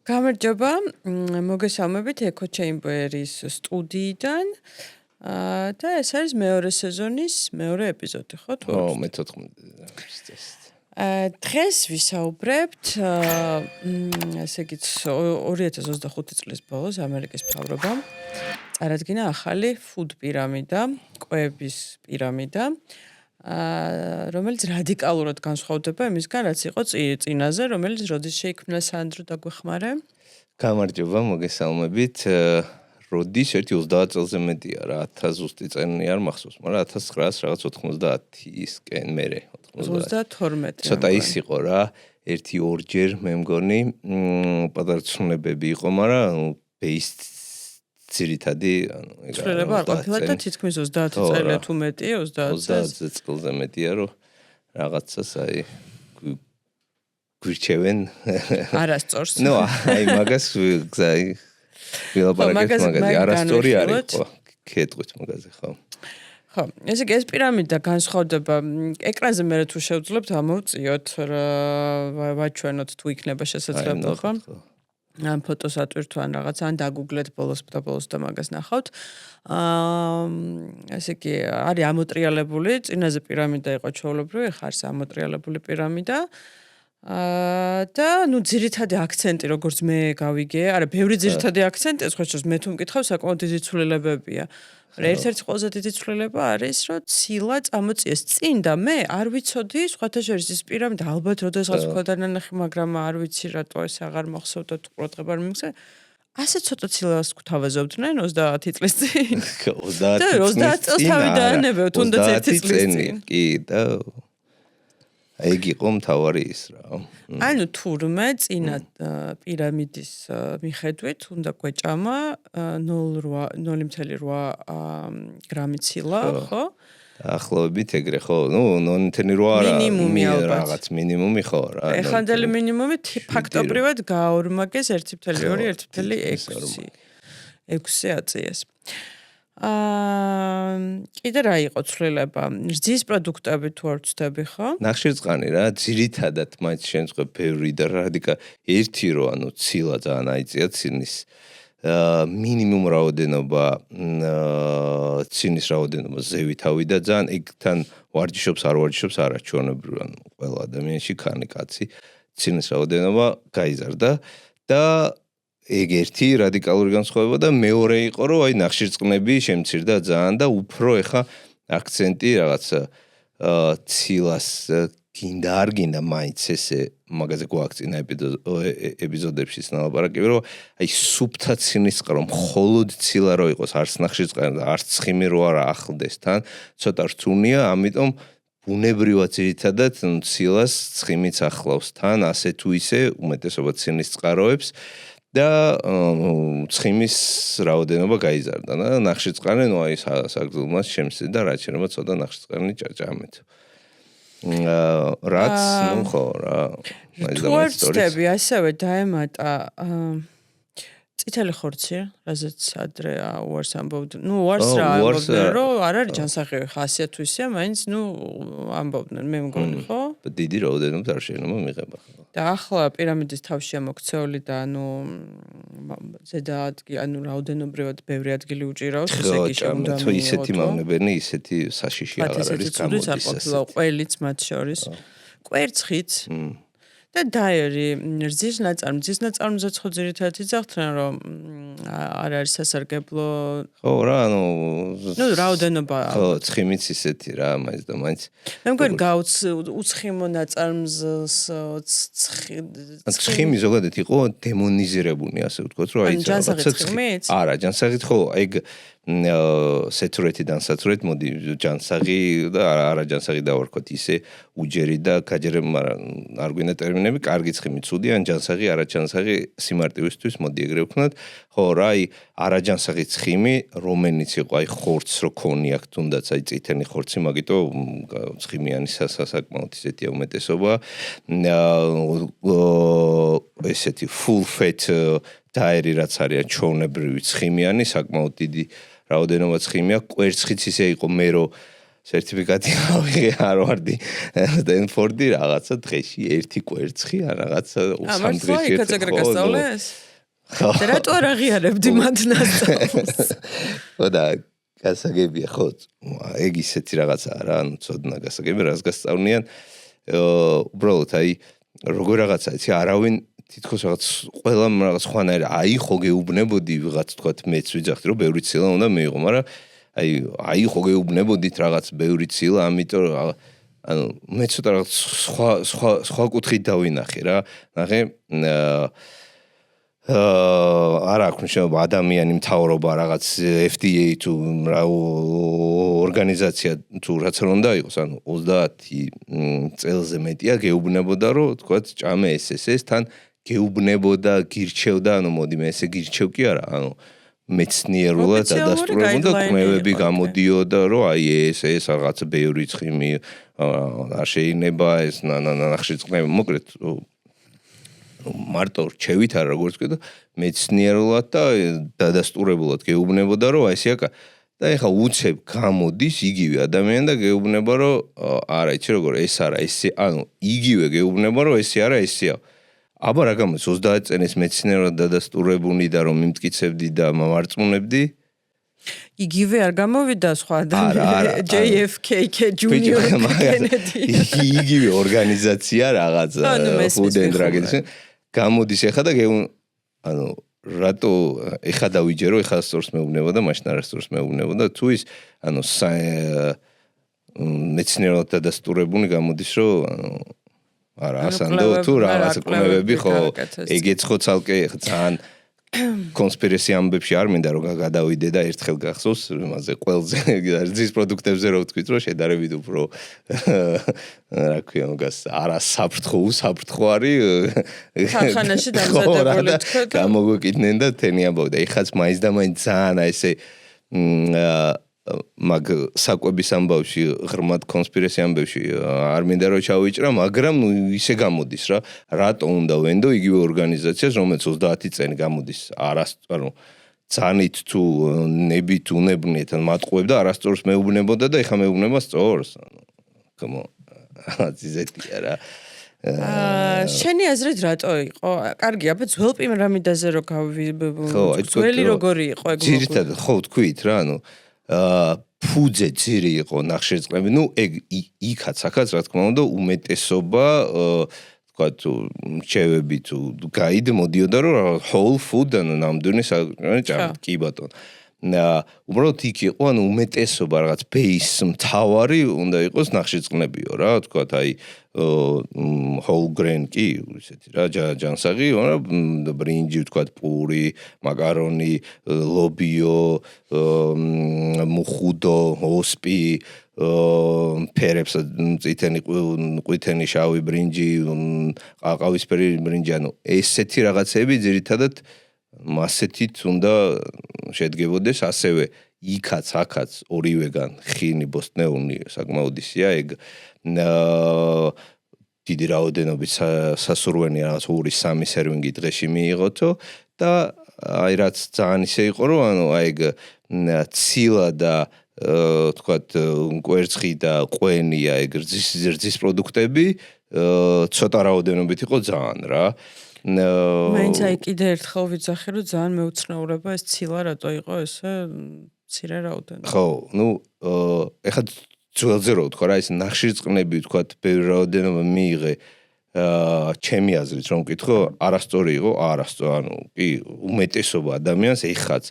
გამარჯობა, მოგესალმებით EcoChamber-ის სტუდიიდან და ეს არის მეორე სეზონის მეორე ეპიზოდი, ხო თუ? ხო, მე-14. დღეს ვისაუბრებთ, ესე იგი 2025 წლის ბოლოს ამერიკის მთავრობამ წარადგინა ახალი food პირამიდა, კვების პირამიდა, რომელიც რადიკალურად განსხვავდება იმისგან, რაც იყო წინაზე, რომელიც როდის შეიქმნა სანდრო დაგვეხმარე. გამარჯობა, მოგესალმებით. როდის 30 წელზე მეტია რა, 1000 ზუსტი წელი არ მახსოვს, მაგრამ 1900 რაღაც 90-ისკენ მერე 32. ცოტა ის იყო რა, 1-2 ჯერ მე მგონი, პატარა ცვლილებები იყო, მაგრამ ბეის ძირითადი, ცვლილება არ ყოფილა და თითქმის 30 წელი თუ მეტი, 30 წელზე მეტია, რომ რაღაცას აი გვირჩევენ არასწორს. ნუ აი მაგას გზაი ვილაპარაკეთ მაგაზე, არასწორი არის ხო? კეთყვით მაგაზე ხო? ხო, ესე იგი ეს პირამიდა განსხვავდება ეკრანზე მე თუ შევძლებთ ამოვწიოთ ვაჩვენოთ თუ იქნება შესაძლებელი ხო? ამ ფოტოს ატვირთვა ან რაღაც ან დაგუგლეთ ბოლოს და მაგას ნახავთ. ესე იგი არის ამოტრიალებული, წინაზე პირამიდა იყო ჩვეულებრივი, ხა არის ამოტრიალებული პირამიდა. და ნუ ძირითადი აქცენტი როგორც მე გავიგე, არა, ბევრი ძირითადი აქცენტი, სხვა შორის მე თუ მკითხავ, საკმაოდ დიდი ცვლილებებია. ერთ-ერთი ყველაზე დიდი ცვლილება არის, რომ ცილა წამოწიეს წინ და მე არ ვიცოდი, სხვათა შორის ის პირამიდა ალბათ როდესღაც მქონდა ნანახი, მაგრამ არ ვიცი რატო ეს აღარ მახსოვდა თუ ყურადღება არ მიმგზა. ასე ცოტა ცილას გვთავაზობდნენ 30 წლის წინ. 30 წელს თავიდანებევ, თუნდაც 1 წლის წინ. კი და ეგ იყო მთავარი ის რა. ანუ თურმე წინა პირამიდის მიხედვით უნდა გვეჭამა 0.8 გრამი ცილა, ხო? ახლობებით ეგრე ხო? ნუ 0.8 არა, რაღაც მინიმუმი ხო რა. ეხანდელი მინიმუმი ფაქტობრივად გააორმაგეს 1.2-1.6 აწიეს. კიდე რა იყო ცვლილება? რძის პროდუქტები თუ არ ვცდები, ხო? ნახშირწყალი რა, ძირითადად მაინც შემწყებ ბევრი და ერთი რო ანუ ცილა ძალიან აიწია ცინის მინიმუმ რაოდენობა ცინის რაოდენობა ზევითავი და ძალიან ეგთან ვარჯიშობს არაჩვეულებრივ ანუ ყველა ადამიანში ქანი კაცი ცინის რაოდენობა გაიზარდა და ეგ ერთი რადიკალური განსხვავება და მეორე იყო რომ აი ნახშირწყლები შემცირდა ძალიან და უფრო ეხა აქცენტი რაღაც ცილას გინდა არ გინდა მაინც ესე მაგაზე გვაქცინა ეპიზოდებში ნალაპარაკები რომ აი სუფთა ცინის წყარო მხოლოდ ცილა რო იყოს არც ნახშირწყალი და არც ცხიმი რო არა ახლდეს თან ცოტა რთულია ამიტომ ბუნებრივად ძირითადად ცილას ცხიმიც ახლავს თან ასე თუ ისე უმეტესობა ცინის წყაროებს და ცხიმის რაოდენობა გაიზარდა და ნახშირწყალი ნუ აი საგრძნობლად შემცირდა და რაც შეიძლება ცოტა ნახშირწყალი ჭაჭამეთ. რაც ნუ ხო რა თუარცდები ასევე დაემატა წითელი ხორცი, რაზეც ადრე უარს ამბობდნენ. ნუ უარს რა ამბობდნენ, რომ არ არის ჯანსაღი ხასია თუ ისე, მაინც ნუ ამბობდნენ, მე მგონი, ხო? დიდი რაოდენობით არ შეიძლება მიღება. და ახლა პირამიდის თავშია მოქცეული და ანუ ზედა ანუ რაოდენობრივად ბევრი ადგილი უჭირავს, ესე იგი შემოდა თუ ისეთი მავნებელნი, ისეთი საშიში აღარ არის გამოდის. ყველიც მათ შორის. კვერცხიც და დაერი რძის ნაწარმზე ხო ძირითადად იძახდნენ რომ არ არის სასარგებლო ხო რა ანუ რაოდენობა ხო ცხიმიც ისეთი რა მაინც და მაინც მე მგონი უცხიმო ნაწარმზს ცხიმი ზოგადად იყო დემონიზირებული ასე ვთქვათ რომ აი არა ჯანსაღით ხო ეგ სეთურეთიდან სათურეთ მოდი ჯანსაღი და არა ჯანსაღი დავარქვათ ისე უჯერი და გაჯერე მაგრამ არ გვინდა ტერმინები კარგი ცხიმი ცუდი ან ჯანსაღი არა ჯანსაღი სიმარტივისთვის მოდი ეგრე ვქნათ ხო რა აი არა ჯანსაღი ცხიმი რომელიც იყო აი ხორცს რო ქონიაქვთ თუნდაც აი წითელი ხორცი მაგიტო ცხიმიანი სასაკმაოდ ისეთი უმეტესობა ესეთი full fat დაერი რაც არის ჩვეულებრივი ცხიმიანი საკმაოდ დიდი რაოდენობა ცხიმია კვერცხიც ისე იყო მე რო სერტიფიკატი ავიღე ჰარვარდი სტენფორდი რაღაცა დღეში ერთი კვერცხი ან რაღაცა სამ დღეში ერთი გასწავლეს? რატო არ აღიარებდი მათ ნასწავლს? და გასაგებია ხო ეგ ისეთი რაღაცაა რა ანუ ცოდნა გასაგები რას გასწავლნიან უბრალოდ აი როგორ რაღაცა იცი არავინ თითქოს რაღაც ყველა რაღაც ხვანაირი აი ხო გეუბნებოდი ვიღაც თქვა მეც ვიძახდი რომ ბევრი ცილა უნდა მიიღო მაგრამ აი ხო გეუბნებოდით რაღაც ბევრი ცილა ამიტომ ანუ მე ცოტა რაღაც სხვა კუთხით დავინახე რა ნახე არა აქვს მნიშვნელობა ადამიანი მთავრობა რაღაც FDA თუ რა ორგანიზაცია თუ რაც არ უნდა იყოს ანუ 30 წელზე მეტია გეუბნებოდა რომ თქვა ჭამე ეს თან გეუბნებოდა გირჩევდა ანუ მოდი მე ესე გირჩევ კი არა ანუ მეცნიერულად დადასტურებოდა კმევები გამოდიოდა რომ აი ეს რაღაც ბევრი ცხიმი არ შეიძლება ეს ნახშირწყლები მოკლედ მარტო რჩევით არა როგორც ვთქვი და მეცნიერულად და დადასტურებულად გეუბნებოდა რომ აი ესეა და ეხა უცებ გამოდის იგივე ადამიანი და გეუბნება რომ არა იცი როგორ ეს არა ესე ანუ იგივე გეუბნება რომ ესე არა ესეა აბა რა გამოდის 30 წენის მეცნიერულად დადასტურებული და რომ მიმტკიცებდი და მოვარწმუნებდი იგივე არ გამოვიდა სხვა ადამიანი JFK Junior Kennedy იგივე ორგანიზაცია რაღაც Food and Drug გამოდის ეხა და ანუ რატო ეხა დავიჯერო ეხა სწორს მეუბნება და მაშინ არასწორს მეუბნება და თუ ის ანუ მეცნიერულად დადასტურებული გამოდის რომ ანუ არა ასანდო თუ რაღაც კმევები ხო ეგეც ხო ცალკე ძალიან კონსპირაცია ამბებში არ მინდა რომ გადავიდე და ერთხელ გახსოვს იმაზე ყველაზე ძის პროდუქტებზე რო ვთქვით რომ შედარებით უფრო რა ქვია მაგას არა საფრთხო უსაფრთხო არის ხანაში დამზადებული თქვა გამოგვეკიდნენ და თენი ამბობდა ეხაც მაინც და მაინც ძალიან ესე მაგ საკვების ამბავში ღრმად კონსპირაცია ამბავში არ მინდა რომ ჩავიჭრა მაგრამ ნუ ისე გამოდის რა რატო უნდა ვენდო იგივე ორგანიზაციას რომელიც 30 წელი გამოდის ანუ ძანით თუ ნებით უნებნიეთ ან მატყუებდა არასწორს მეუბნებოდა და ეხა მეუბნება სწორს ანუ come on ზეთია რა შენი აზრით რატო იყო? კარგი, აბა ძველ პირამიდაზე რო ძველი როგორი იყო ეგ? ძირითადად ხო თქვით რა ანუ ფუძე ძირი იყო ნახშირწყლები ნუ ეგ იქაც აქაც რა თქმა უნდა უმეტესობა თქვა თუ მრჩევები თუ გაიდ მოდიოდა რომ whole food ანუ ნამდვილი ჭამით კი ბატონო უბრალოდ იქ იყო ანუ უმეტესობა რაღაც base მთავარი უნდა იყოს ნახშირწყლებიო რა თქვა აი whole grain კი ისეთი რა ჯანსაღი რა ბრინჯი თქვა პური მაკარონი ლობიო მუხუდო ოსპი ფერებს ყვითელი შავი ბრინჯი ყავისფერი ბრინჯი ანუ ესეთი რაღაცები ძირითადად მასეთით უნდა შედგებოდეს ასევე იქაც აქაც ორივეგან ხინი ბოსტნეულნი საკმაოდ ისია ეგ დიდი რაოდენობით სასურვენი რაღაც 2-3 სერვინგი დღეში მიიღოთო და აი რაც ძალიან ისე იყო რომ ანუ აი ეგ ცილა და თქვათ კვერცხი და ყვენია ეგ რძის პროდუქტები ცოტა რაოდენობით იყო ძალიან რა მაინც აი კიდე ერთხელ ვიძახე რომ ძალიან მეუცნაურება ეს ცილა რატო იყო ესე მცირე რაოდენობით ხო ნუ ეხლა ძველზე რო ვთქვა რა ეს ნახშირწყლები ვთქვათ ბევრი რაოდენობა მიიღე ჩემი აზრით რომ ვკითხო არასწორი იყო არასწორი ანუ კი უმეტესობა ადამიანს ეხაც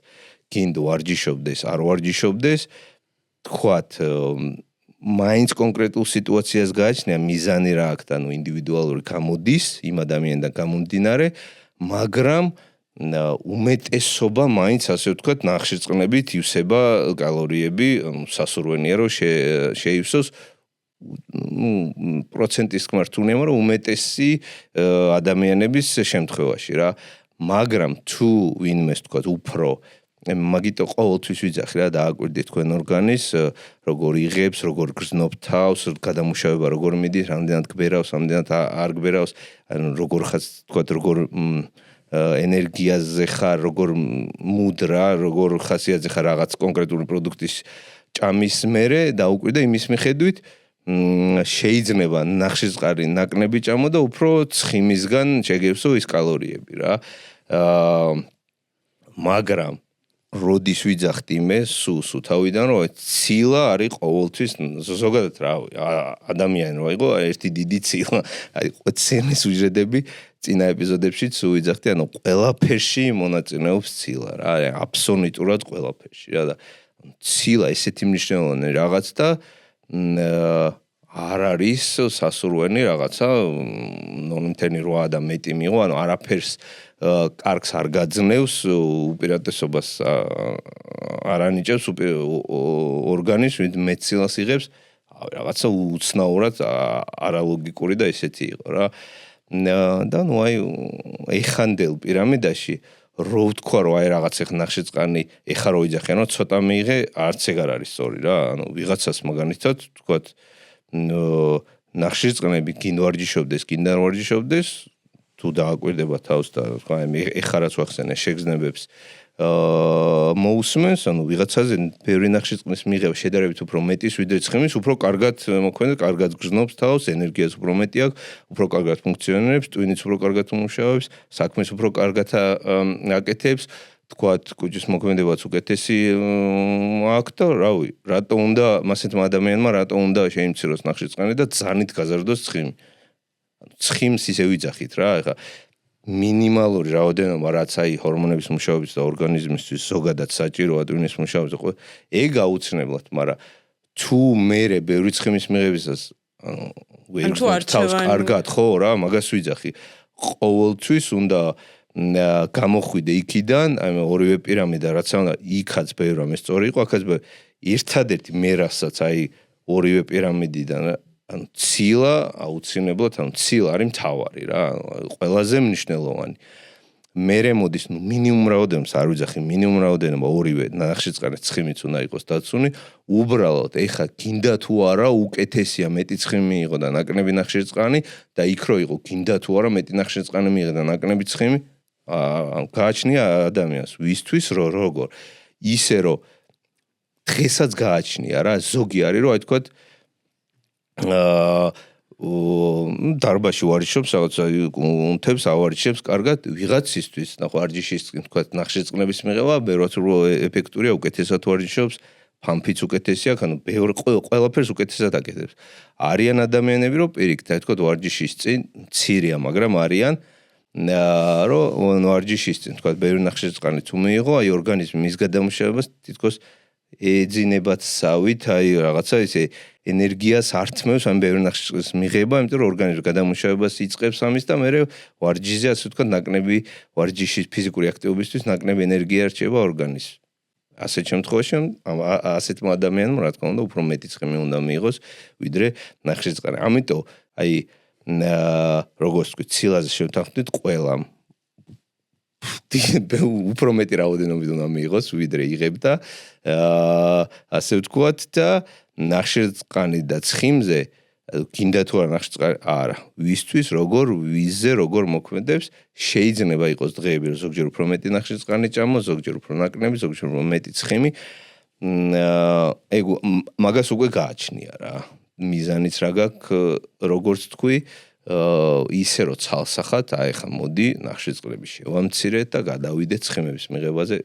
გინდ ვარჯიშობდეს არ ვარჯიშობდეს თქვათ მაინც კონკრეტულ სიტუაციას გააჩნია მიზანი რა აქვს ანუ ინდივიდუალური გამოდის იმ ადამიანთან გამომდინარე მაგრამ უმეტესობა მაინც ასე ვთქვათ ნახშირწყლებით ივსება კალორიები სასურვენია რომ შეივსოს პროცენტის თქმით რთულია მაგრამ უმეტესი ადამიანების შემთხვევაში რა მაგრამ თუ ვინმეს ვთქვათ უფრო მაგიტო ყოველთვის ვიძახი რა დააკვირდით თქვენ ორგანის როგორ იღებს როგორ გრძნობ თავს გადამუშავება როგორ მიდის რამდენად გბერავს რამდენად არ გბერავს ანუ როგორ ხაც ვთქვათ როგორ ენერგიაზე ხარ როგორ მუდრა როგორ ხასიათზე ხარ რაღაც კონკრეტული პროდუქტის ჭამის მერე დაუკვირდა იმის მიხედვით შეიძლება ნახშირწყალი ნაკნები ჭამო და უფრო ცხიმისგან შეგევსო ის კალორიები რა. მაგრამ როდის ვიძახდი მე სუსუ თავიდან რომ ცილა არის ყოველთვის ზოგადად რა ადამიანი რა იყო ერთი დიდი ცილა აი ცილის უჯრედები წინა ეპიზოდებშიც ვიძახდი ანუ ყველაფერში მონაწილეობს ცილა რა აბსოლუტურად ყველაფერში რა და ცილა ესეთი მნიშვნელოვანი რაღაც და არ არის სასურველი რაღაცა 0.8 და მეტი მიიღო ანუ არაფერს კარგს არ გაძნევს უპირატესობას არ ანიჭებს ორგანიზმს მეტ ცილას იღებს რაღაცა უცნაურად არალოგიკური და ესეთი იყო რა და ნუ აი ეხანდელ პირამიდაში რო ვთქვა რომ აი რაღაც ეხ ნახშირწყალი ეხა რო იძახიან რომ ცოტა მიიღე არც ეგ არ არის სწორი რა ანუ ვიღაცას მაგალითად ვთქვათ ნახშირწყლები გინ ვარჯიშობდეს გინ არ ვარჯიშობდეს თუ დააკვირდება თავს და თქვა ეხა რაც ვახსენე შეგრძნებებს მოусმენს ანუ ვიღაცაზე ბევრი ნახშირწყლის მიღება შედარებით უფრო მეტის ვიდრე ცხიმის უფრო კარგად მოქმედებს კარგად გრძნობს თავს ენერგიას უფრო მეტი აქვს უფრო კარგად ფუნქციონირებს ტვინიც უფრო კარგად მუშაობს საქმეს უფრო კარგად აკეთებს თქვათ კუჭის მოქმედებაც უკეთესი აქვს და რავი რატო უნდა მასეთმა ადამიანმა რატო უნდა შეიმციროს ნახშირწყალი და ძალით გაზარდოს ცხიმი ცხიმს ისე ვიძახით რა ეხა მინიმალური რაოდენობა რაც აი ჰორმონების მუშაობის და ორგანიზმისთვის ზოგადად საჭიროა ტვინის მუშაობის და ეგ აუცილებლად მაგრამ თუ მერე ბევრი ცხიმის მიღებისას ანუ თავს კარგად ხო რა მაგას ვიძახი ყოველთვის უნდა გამოხვიდე იქიდან აი ორივე პირამიდა რაც უნდა იქაც ბევრი რამე სწორი იყო აქაც ერთადერთი მერასაც აი ორივე პირამიდიდან ანუ ცილა აუცილებლად ანუ ცილა არის მთავარი რა ყველაზე მნიშვნელოვანი მერე მოდის ნუ მინიმუმ რაოდენობას არ ვიძახი მინიმუმ რაოდენობა ორივე ნახშირწყალის ცხიმიც უნდა იყოს დაცული უბრალოდ ეხა გინდა თუ არა უკეთესია მეტი ცხიმი მიიღო და ნაკნები ნახშირწყალი და იქ რო იყო გინდა თუ არა მეტი ნახშირწყალი მიიღო და ნაკნები ცხიმი გააჩნია ადამიანს ვისთვის როგორ ისე რომ დღესაც გააჩნია რა ზოგი არის რომ აი თქვა დარბაში ვარჯიშობს რაღაცა უნთებს ავარჯიშებს კარგად ვიღაცისთვის ნახო ვარჯიშის თქვა ნახშირწყლების მიღება ბევრად ეფექტურია უკეთესად ვარჯიშობს ფამფიც უკეთესია ანუ ბევრი ყველაფერს უკეთესად აკეთებს არიან ადამიანები რომ პირიქით თქვა ვარჯიშის წინ მცირეა მაგრამ არიან რომ ვარჯიშის წინ თქვა ბევრი ნახშირწყალი თუ მიიღო აი ორგანიზმი მის გადამუშავებას თითქოს ეძინებათ სავით აი რაღაცა ისე ენერგიას ართმევს ამ ბევრი ნახშირწყლის მიღება, იმიტომ რომ ორგანიზმის გადამუშავებას იწყებს ამის და მერე ვარჯიშზე ასე ვთქვათ ნაკნები ვარჯიშის ფიზიკური აქტივობისთვის ნაკნები ენერგია რჩება ორგანიზმს. ასეთ შემთხვევაში ასეთმა ადამიანმა რა თქმა უნდა უფრო მეტი ცხიმი უნდა მიიღოს ვიდრე ნახშირწყალი. ამიტომ აი როგორც ვთქვი ცილაზე შევთანხმდით ყველამ უფრო მეტი რაოდენობით უნდა მიიღოს ვიდრე იღებდა ასე ვთქვათ და ნახშირწყალი და ცხიმზე გინდა თუ არა ნახშირწყალი არა ვისთვის როგორ ვიზზე როგორ მოქმედებს შეიძლება იყოს დღეები რომ ზოგჯერ უფრო მეტი ნახშირწყალი ჭამო ზოგჯერ უფრო ნაკნები ზოგჯერ უფრო მეტი ცხიმი ეგ მაგას უკვე გააჩნია რა მიზანიც რა გაქვს როგორც თქვი ისე რომ ცალსახად აი ხა მოდი ნახშირწყლები შევამცირეთ და გადავიდეთ ცხიმების მიღებაზე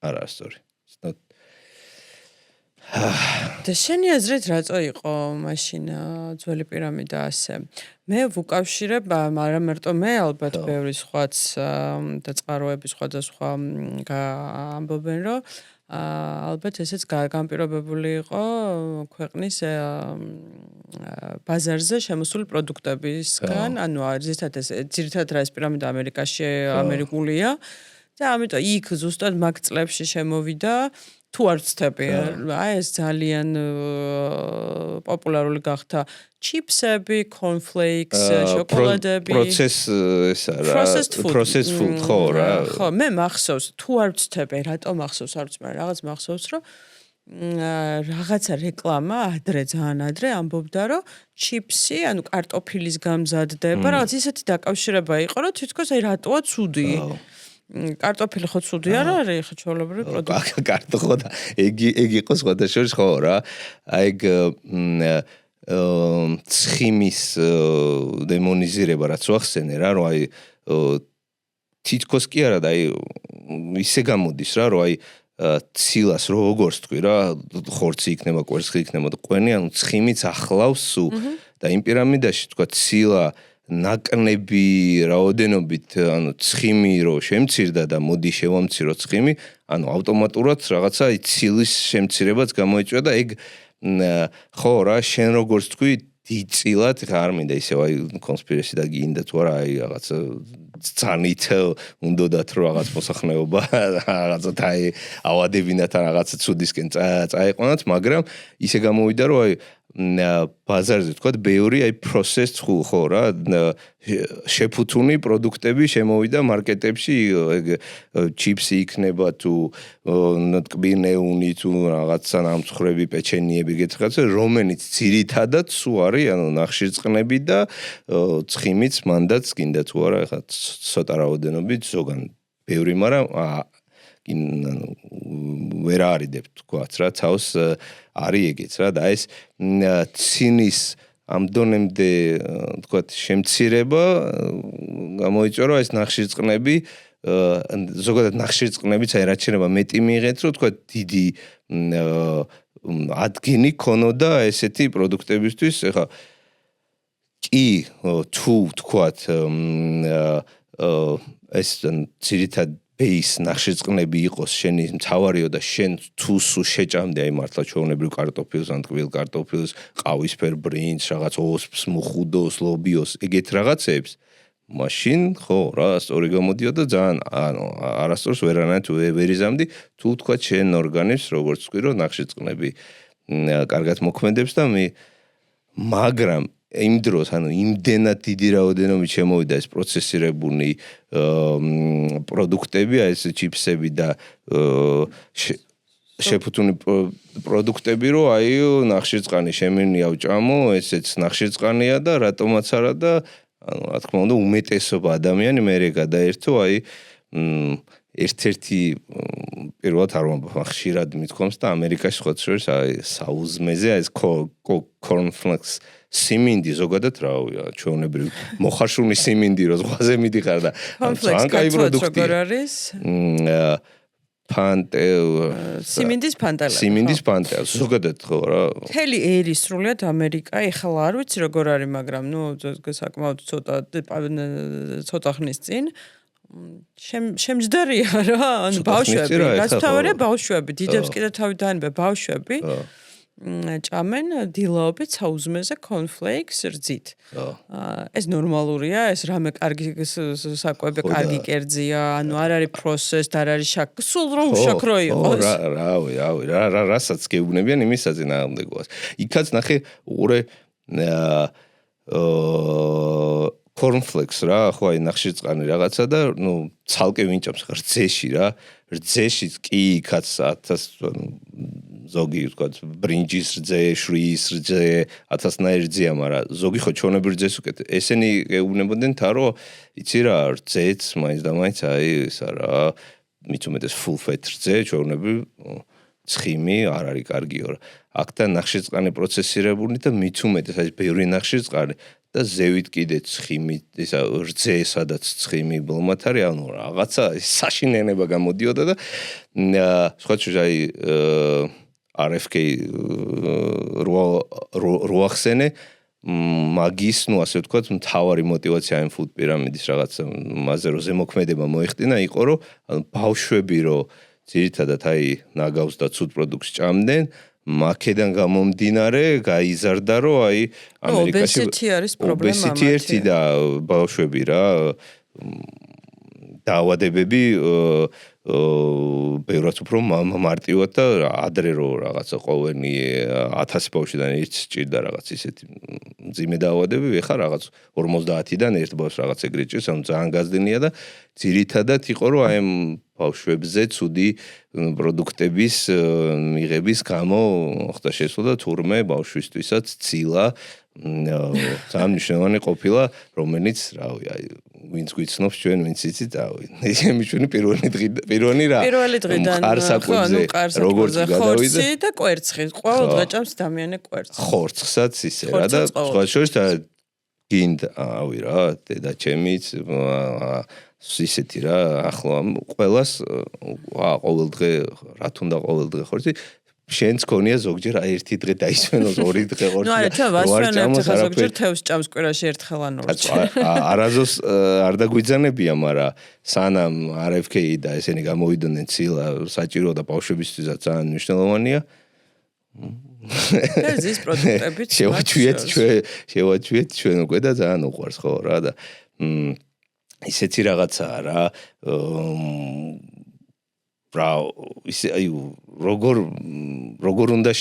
არ არის სწორი და შენი აზრით რატო იყო მაშინ ძველი პირამიდა ასე მე ვუკავშირებ მაგრამ მარტო მე ალბათ ბევრი სხვაც და წყაროები სხვა და სხვა ამბობენ რომ ალბათ ესეც განპირობებული იყო ქვეყნის ბაზარზე შემოსული პროდუქტებისგან ანუ ძირითადად რა ეს პირამიდა ამერიკაში ამერიკულია და ამიტომ იქ ზუსტად მაგ წლებში შემოვიდა თუ არ ვცდები აი ეს ძალიან პოპულარული გახდა ჩიპსები, cornflakes, შოკოლადები პროცეს ესა რა processed food ხო რა ხო მე მახსოვს თუ არ ვცდები რატო მახსოვს არ ვიცი მაგრამ რაღაც მახსოვს რომ რაღაცა რეკლამა ადრე ძალიან ადრე ამბობდა რომ ჩიპსი ანუ კარტოფილის გამზადდება რაღაც ისეთი დაკავშირება იყო რომ თითქოს აი რატოა ცუდი კარტოფილი ხო ცუდი არ არის ხო ჩვეულებრივი პროდუქტი კარტო ხო და ეგ იყო სხვადასხვა ხო რა აი ცხიმის დემონიზირება რაც ვახსენე რა რომ აი თითქოს კი არა და აი ისე გამოდის რა რომ აი ცილას როგორც თქვი რა ხორცი იქნება კვერცხი იქნება და ყვენი ანუ ცხიმიც ახლავს სულ და იმ პირამიდაში თქვა ცილა ნაკნები რაოდენობით ანუ ცხიმი რო შემცირდა და მოდი შევამციროთ ცხიმი ანუ ავტომატურად რაღაცა ცილის შემცირებაც გამოიწვია და ეგ ხო რა შენ როგორც თქვი დიწილად არ მინდა ისევ აი კონსპირაცია და გინდა თუ არა აი რაღაცა ძანით უნდათ რომ რაღაც მოსახნეობა რაღაცა აი ავადებინათ რაღაცა ცუდისკენ წაეყვანათ მაგრამ ისე გამოვიდა რომ აი ბაზარზე თქვა ბევრი აი processed ხო რა შეფუთუნი პროდუქტები შემოვიდა მარკეტებში ეგ ჩიპსი იქნება თუ ნოტკბინეუნი თუ რაღაცა ნამცხრები პეჩენიები გეთხრაცა რომელიც ძირითადად სულ არის ანუ ნახშირწყნები და ცხიმიც მანდაც გინდა თუ არა ეხლა ცოტა რაოდენობით ზოგან ბევრი მაგრამ ვერ არიდებ თქვაც რა თავს არის ეგეც რა და ეს ცინის ამ დონემდე თქვათ შემცირება გამოიწვია რომ ეს ნახშირწყნები ზოგადად ნახშირწყნებიც აი რაც შეიძლება მეტი მიიღეთ რომ თქვათ დიდი ადგილი ქონოდა ესეთი პროდუქტებისთვის ეხლა კი თუ თქვათ ეს ძირითად ბეის ნახშირწყნები იყოს შენი მთავარიო და შენ თუ სულ შეჭამდე აი მართლა ჩვეულებრივ კარტოფილს ან ტკბილ კარტოფილს ყავისფერ ბრინჯს რაღაც ოსპს მუხუდოს ლობიოს ეგეთ რაღაცებს მაშინ ხო რა სწორი გამოდიოდა ძალიან ანუ არასდროს ვერანაირად ვერ იზამდი თუ თქვა შენ ორგანიზმს როგორც თქვი რომ ნახშირწყნები კარგად მოქმედებს და მაგრამ იმ დროს ანუ იმდენად დიდი რაოდენობით შემოვიდა ეს პროცესირებული პროდუქტები აი ეს ჩიპსები და შეფუთუნი პროდუქტები რომ აი ნახშირწყანი შემინი ავჭამო ესეც ნახშირწყანია და რატომაც არა და ანუ რა თქმა უნდა უმეტესობა ადამიანი მერე გადაერთო აი ერთ-ერთი პირველად არ ხშირად მithkoms და ამერიკაში სხვა შორის აი საუზმეზე აი ეს cornflakes სიმინდი ზოგადად რავია ჩვეულებრივ მოხარშული სიმინდი რო ზღვაზე მიდიხარ და ძალიან კაი პროდუქტია როგორ არის სიმინდის ფანტელა ზოგადად ხო რა მთელი ერი სრულიად ამერიკა ეხლა არ ვიცი როგორ არის მაგრამ ნუ საკმაოდ ცოტა ხნის წინ შემჯდარია რა ანუ ბავშვები რაც თავარია ბავშვები დიდებს კიდე თავი დაანებია ბავშვები ჭამენ დილაობით საუზმეზე cornflakes რძით. ეს ნორმალურია, ეს რამე კარგი საკვები, კარგი კერძია, ანუ არ არის processed, არ არის შაქრი, სულ რო უშაქრო იყოს. რასაც გეუბნებიან იმის საწინააღმდეგოას. იქაც ნახე უყურე cornflakes რა, ხო აი ნახშირწყანი რაღაცა და ნუ ცალკე ვინჭამს რძეში რა. რძეშიც კი იქაც 1000 ზოგი ვთქვათ ბრინჯის რძე, შვრიის რძე, 1000-ნაირი რძეა, მაგრამ ზოგი ხო ჩვეულებრივ რძეს უკეთ. ესენი ეუბნებოდნენ თა რომ იცი რა, რძეც მაინც და მაინც აი ისა რა, მით უმეტეს full fat რძე, ჩვეულებრივ ცხიმი არ არის კარგიო რა. აქთან ნახშირწყანი პროცესირებული და მით უმეტეს აი ბევრი ნახშირწყანი და ზევით კიდე ცხიმი, ისა რძე, სადაც ცხიმი ბლომად არის, ანუ რაღაცა საშინენება გამოდიოდა და სხვა შორის აი RFK როახსენე მაგის, ნუ ასე ვთქვათ, მთავარი мотиваცია იმ food პირამიდის რაღაცა მასზე რომ ზემოქმედება მოეხდინა იყო რომ ანუ ბავშვები რომ ძირითადად აი ნაგავს და ცუდ პროდუქტს ჭამდნენ მაქედან გამომდინარე გაიზარდა რომ აი ამერიკაში ობესიტი არის პრობლემა ობესიტი ერთი და ბავშვები რა დაავადებები ბევრად უფრო მარტივად და ადრე რო რაღაცა ყოველნი 1000 ბავშვიდან ერთ სჭირდა რაღაც ისეთი მძიმე დაავადებები ეხა რაღაც 50-დან ერთ ბავშვს რაღაც ეგრეთ ჭირს ანუ ძალიან გაზრდილია და ძირითადად იყო რომ აი ბავშვებზე ცუდი პროდუქტების მიღების გამო ხდა შესულდა თურმე ბავშვისთვისაც ცილა ძალიან მნიშვნელოვანი ყოფილა, რომელიც, რავი, აი ვინც გვიცნობს ჩვენ, ვინც იცით, რავი. ჩემი ჩვენი პირველი რა. პირველი დღიდან ყარსაკებზე როგორც გადავიდა და კვერცხი, ყოველ დღე ჭამს დამიანე კვერცხს. ხორცხსაც ისე რა და სხვა შორის და გინდა, ავი რა, დედა ჩემიც ისეთი რა, ახლა ყველას ყოველ დღე რა თუნდა ყოველ დღე ხორცი შენც ქონია ზოგჯერ აი ერთი დღე დაისვენოს, ორი დღე ხორცი. ნუ არა, ჩვენ ვასვენებთ ხა ზოგჯერ თევს ჭამს კვირაში ერთხელ ან ორჯერ. არაზოს არ დაგვიძანებია, მაგრამ სანამ RFK და ესენი გამოვიდნენ ცილა საჭირო და ბავშვებისთვისაც ძალიან მნიშვნელოვანია. ეს პროდუქტებიც შევაჩვიეთ ჩვენ უკვე და ძალიან უყვარს ხო რა და ისეთი რაღაცაა რა ისე აი როგორ უნდა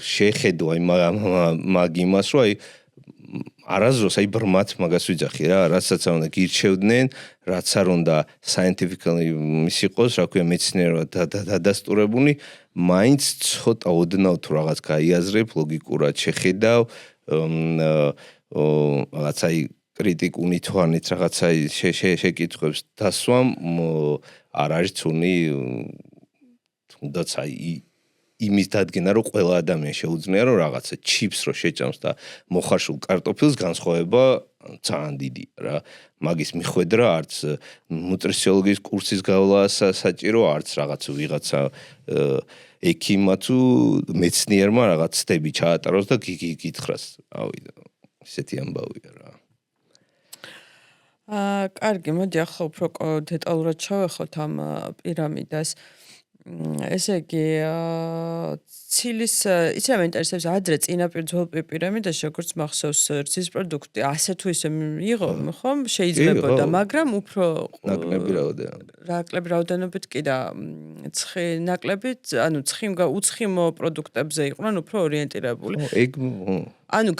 შეხედო აი მაგ იმას რომ აი არაზროს აი ბრმათ მაგას ვიძახი რა რასაც არ უნდა გირჩევდნენ რაც არ უნდა scientifically ის იყოს რა ქვია მეცნიერულად დადასტურებული მაინც ცოტა ოდნავ თუ რაღაც გაიაზრებ ლოგიკურად შეხედავ რაღაც აი კრიტიკული თვალით რაღაცა შეკითხვებს დასვამ არ არის თუნი თუნდაც აი იმის დადგენა რომ ყველა ადამიანი შეუძლია რომ რაღაცა ჩიპს რო შეჭამს და მოხარშულ კარტოფილს განსხვავება ძალიან დიდი რა მაგის მიხვედრა არც ნუტრიციოლოგიის კურსის გავლა საჭირო არც რაღაც ვიღაცა ექიმმა თუ მეცნიერმა რაღაც ცდები ჩაატაროს და გითხრას ავიდა ისეთი ამბავია რა კარგი, მოდი ახლა უფრო დეტალურად ჩავეხოთ ამ პირამიდას. ესე იგი, ცილის იცი რა მეინტერესებს ადრე წინაპირ ძველ პირამიდაში როგორც მახსოვს რძის პროდუქტი ასე თუ ისე იყო, ხომ? შეიძლებოდა, მაგრამ უფრო ნაკლები რაოდენობით კი და ნაკლებით, ანუ უცხიმო პროდუქტებზე იყვნენ უფრო ორიენტირებული. ანუ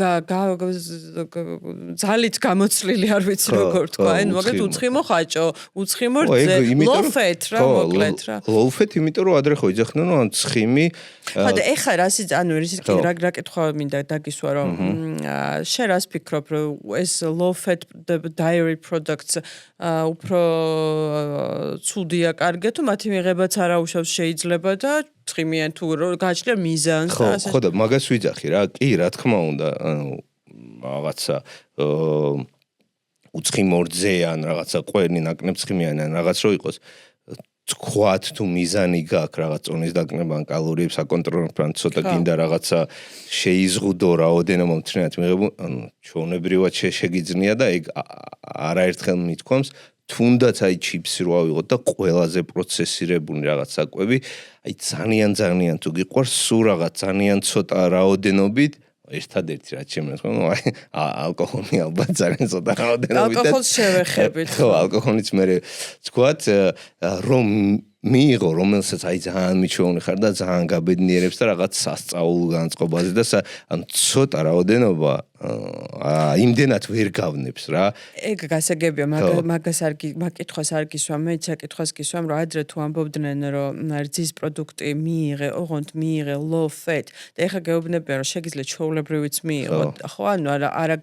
ძალით გამოცლილი არ ვიცი როგორ თქვა, ანუ მაგათ უცხიმო ხაჭო, უცხიმო რძე, low fat რა მოკლედ რა. low fat იმიტომ რომ ადრე ხო იძახდნენ რომ ცხიმი ხო და ეხლა რას ანუ რა კითხვა მინდა დაგისვა რომ შენ რას ფიქრობ რომ ეს low fat dairy products უფრო ცუდია კარგია თუ მათი მიღებაც არაუშავს შეიძლება და ცხიმიან თუ გააჩნია მიზანს და ასე ხო და მაგას ვიძახი რა კი რა თქმა უნდა ანუ რაღაცა უცხიმო რძე ან რაღაცა ყვერნი ნაკნებ ცხიმიანი ან რაღაც რო იყოს თქვათ თუ მიზანი გაქვს რაღაც წონის დაკნება ან კალორიებს აკონტროლებ ან ცოტა გინდა რაღაცა შეიზღუდო რაოდენობა მთლიანად მიღებულ ანუ ჩვეულებრივად შეგიძლია და ეგ არაერთხელ მithქვამს თუნდაც აი ჩიპსი რო ავიღოთ და ყველაზე პროცესირებული რაღაც საკვები აი ძალიან თუ გიყვარს სულ რაღაც ძალიან ცოტა რაოდენობით ერთადერთი რაც შემეცნო აი ალკოჰოლი ალბათ ძალიან ცოტა რაოდენობით ალკოჰოლს შევეხებით ხო ალკოჰოლიც მე თქვათ რომ მიიღო რომელსაც აი ძალიან მიჩვეულნი ხარ და ძალიან გაბედნიერებს და რაღაც სასწაულ განწყობაზე და ან ცოტა რაოდენობა იმდენად ვერ გავნებს რა ეგ გასაგებია მაგას არ მაკითხავს არ გისვამ მე საკითხავს გისვამ რომ ადრე თუ ამბობდნენ რომ რძის პროდუქტი მიიღე ოღონდ მიიღე low fat და ეხლა გეუბნებიან რომ შეგიძლიათ ჩვეულებრივიც მიიღო ხო ანუ არა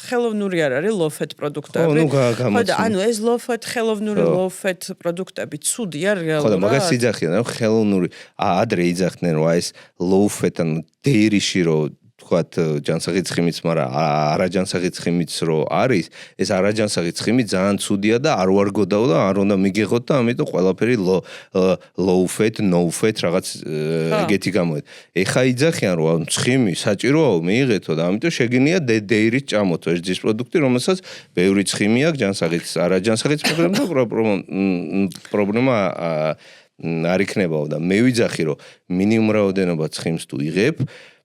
ხელოვნური არ არის low fat პროდუქტები ხო და ანუ ეს low fat ხელოვნური low fat პროდუქტები ცუდია რეალურად ხო და მაგას იძახიან რომ ხელოვნური ადრე იძახდნენ რომ ეს low fat ან dairy-ში რომ თქვათ ჯანსაღი ცხიმიც, მაგრამ არაჯანსაღი ცხიმიც რო არის, ეს არაჯანსაღი ცხიმი ძალიან ცუდია და არ ვარგოდაო და არ უნდა მიგეღოთ და ამიტომ ყველაფერი low fat, no fat რაღაც ეგეთი გამოედა. ეხა იძახიან რომ ცხიმი საჭიროა მიიღეთო და ამიტომ შეგინია dairy-ით ჭამოთო ეს რძის პროდუქტი, რომელსაც ბევრი ცხიმი აქვს, ჯანსაღიც, არაჯანსაღიც, მაგრამ პრობლემა არ იქნებაო და მე ვიძახი რომ მინიმუმ რაოდენობა ცხიმს თუ იღებ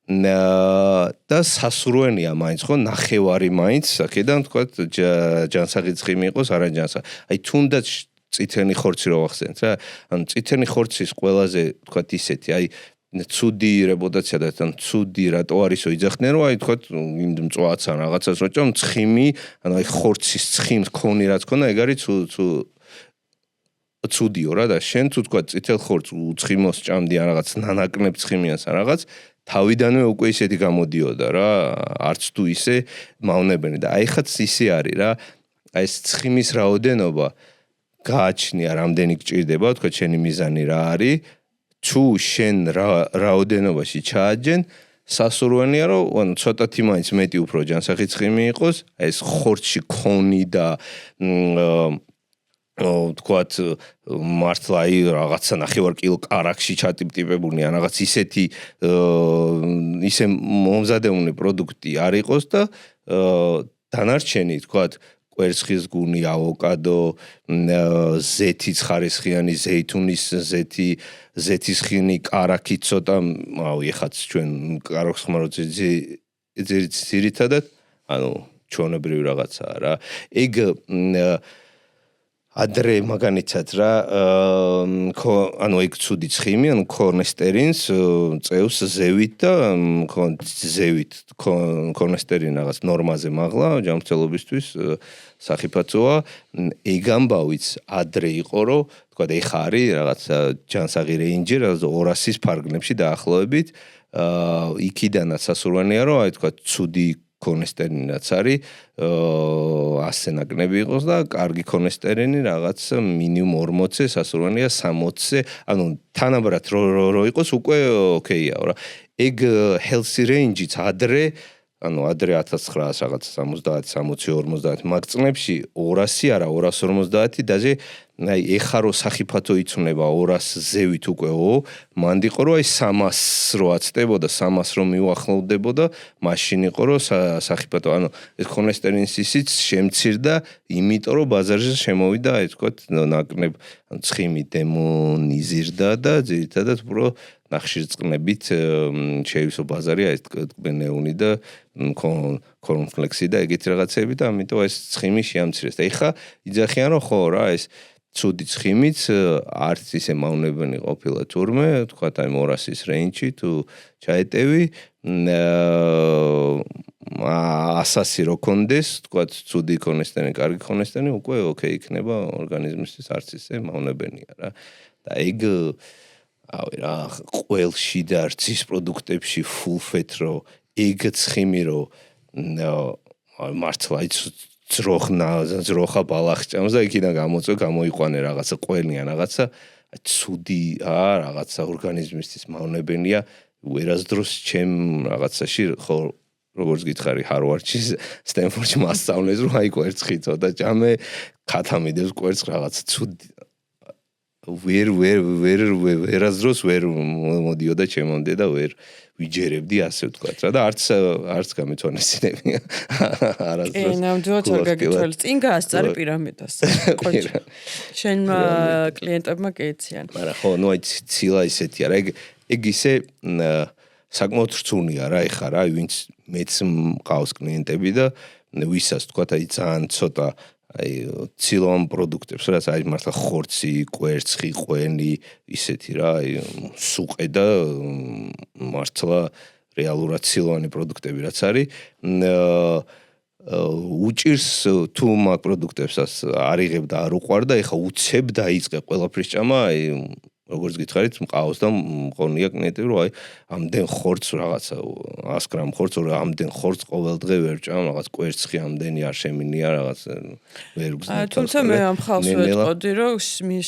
და სასურვენია მაინც ხო ნახევარი მაინც აქედან თქვა ჯანსაღი ცხიმი იყოს არაჯანსაღი აი თუნდაც წითელი ხორცი რო ახსენეთ რა ანუ წითელი ხორცის ყველაზე თქვა ისეთი აი ცუდი რეპუტაცია და თან ცუდი რატო არისო იძახდნენ რომ აი თქვა იმ მწვააც ან რაღაცას რო ჭამ ცხიმი ანუ აი ხორცის ცხიმს ქონი რაც ქონა ეგ არის ცუდიო რა და შენ თუ თქვა წითელ ხორცს უცხიმოს ჭამდი ან რაღაც ნანაკლებ ცხიმიანს ან რაღაც თავიდანვე უკვე ისეთი გამოდიოდა რა არც თუ ისე მავნებენი და აი ხაც ისე არის რა აი ეს ცხიმის რაოდენობა გააჩნია რამდენი გჭირდება თქვა შენი მიზანი რა არის თუ შენ რაოდენობაში ჩააჯენ სასურველია რომ ცოტათი მაინც მეტი უფრო ჯანსაღი ცხიმი იყოს აი ეს ხორცში ქონი და თქვათ მართლა აი რაღაცა ნახევარკილო კარაქში ჩატიპტიპებული ან რაღაც ისეთი ისე მომზადებული პროდუქტი არ იყოს და დანარჩენი თქვათ კვერცხის გუნი, ავოკადო, ზეთის ხარისხიანი, ზეითუნის ზეთი, ზეთის ხინი, კარაქი ცოტა, ეხაც ჩვენ კაროქს ხმარობთ ძირითადად, ანუ ჩვეულებრივი რაღაცაა რა. ეგ ადრე მაგალითად რა ანუ ეგ ცუდი ცხიმი ანუ ქორნესტერინს წევს ზევით და ზევით ქორნესტერინი რაღაც ნორმაზე მაღლა ჯანმრთელობისთვის სახიფათოა ეგ ამბავიც ადრე იყო რომ თქვა ეხა არის რაღაც ჯანსაღი რეინჯი რაღაც 200-ის ფარგლებში დაახლოებით იქიდანაც სასურველია რომ აი თქვა ცუდი ქორნესტერინიც არის ასე ნაკნები იყოს და კარგი ქორნესტერინი რაღაც მინიმუმ 40-ზე სასურველია 60-ზე ანუ თანაბრად რო იყოს უკვე ოკეია რა ეგ healthy range-იც ადრე ანუ ადრე 1900 რაღაც 70 60 50 მაგ წლებში 200 არა 250 დაზე აი ეხა რო სახიფათო იცვლება 200 ზევით უკვე მანდ იყო რომ აი 300 რო აცდებოდა 300 რო მიუახლოვდებოდა მაშინ იყო რომ სახიფათო ანუ ეს ქორნესტერინის ისიც შემცირდა იმიტომ რომ ბაზარზე შემოვიდა აი თქვათ ნაკნებ ცხიმი დემონიზირდა და ძირითადად უფრო ნახშირწყლებით შეივსო ბაზარი აი ტკბენეუნი და კორნფლექსი და ეგეთი რაღაცები და ამიტომ ეს ცხიმი შეამცირეს და ეხა იძახიან რომ ხო რა ეს ცუდი ცხიმიც არც ისე მავნებენი ყოფილა თურმე თქვათ აი 200-ის რეინჯი თუ ჩაეტევი 100-ი რო კონდეს თქვათ ცუდი ქორნესტერინი კარგი ქორნესტერინი უკვე ოკეი იქნება ორგანიზმისთვის არც ისე მავნებენია რა და ეგ ავი რა ყველში და რძის პროდუქტებში full fat რო ეგ ცხიმი რო მართლა იცი ძროხა ბალახჭამს და იქიდან გამოიყვანე რაღაცა ყველი ან რაღაცა ცუდი რაღაცა ორგანიზმისთვის მავნებენია ვერასდროს ჩემ რაღაცაში ხო როგორც გითხარი ჰარვარდში სტენფორდში მასწავლეს რომ აი კვერცხი ცოტა ჭამე ხათამიდებს კვერცხს რაღაცა ცუდი ვერასდროს ვერ მოდიოდა ჩემამდე და ვერ ვიჯერებდი ასე ვთქვათ რა და არც გამეთვალისწინებია არასდროს ნამდვილად არ გაგითვალის წინ გაასწარი პირამიდას ყოჩ შენმა კლიენტებმა კეიციან მაგრამ ხო ნუ აი ცილა ისეთია რა ეგ ისე საკმაოდ რთულია რა ეხა რა ვინც მეც მყავს კლიენტები და ვისაც ვთქვათ აი ძალიან ცოტა აი ცილოვან პროდუქტებს რაც აი მართლა ხორცი, კვერცხი, ყვენი, ისეთი რა, აი სუყე და მართლა რეალურად ცილოვანი პროდუქტები რაც არის უჭირს თუ მაგ პროდუქტებსაც არ იღებ და არ უყვარ და ეხა უცებ დაიწყე ყველაფრის ჭამა აი როგორც გითხარით მყავს და მყონია კლიენტები რომ აი ამდენ ხორცს რაღაცა 100 გრამ ხორცს ამდენ ხორცს ყოველ დღე ვერ ჭამ რაღაც კვერცხი ამდენი არ შემინია რაღაც ვერ გზნო თუმცა მე ამ ხალხს ვეტყოდი რომ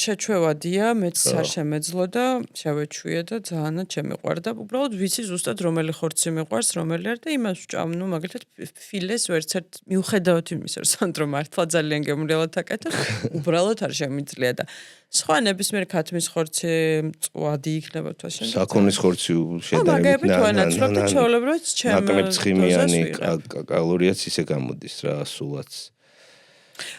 შეჩვევადია მეც არ შემეძლო და შევეჩვიე და ძალიანაც შემიყვარდა უბრალოდ ვიცი ზუსტად რომელი ხორცი მიყვარს რომელი არ და იმას ვჭამ ნუ მაგალითად ფილეს ვერცერთ მიუხედავად იმისა რომ სანდრო მართლა ძალიან გემრიელად აკეთებ უბრალოდ არ შემიძლია და სხვა ნებისმიერ ქათმის ხორცი მწვადი იქნება თვაშენ. საქონლის ხორცი შედარებით ნაკლებ ჩვეულებრივად ჩემ ნაკლებ ცხიმიანი კალორიაც ისე გამოდის რა სულაც.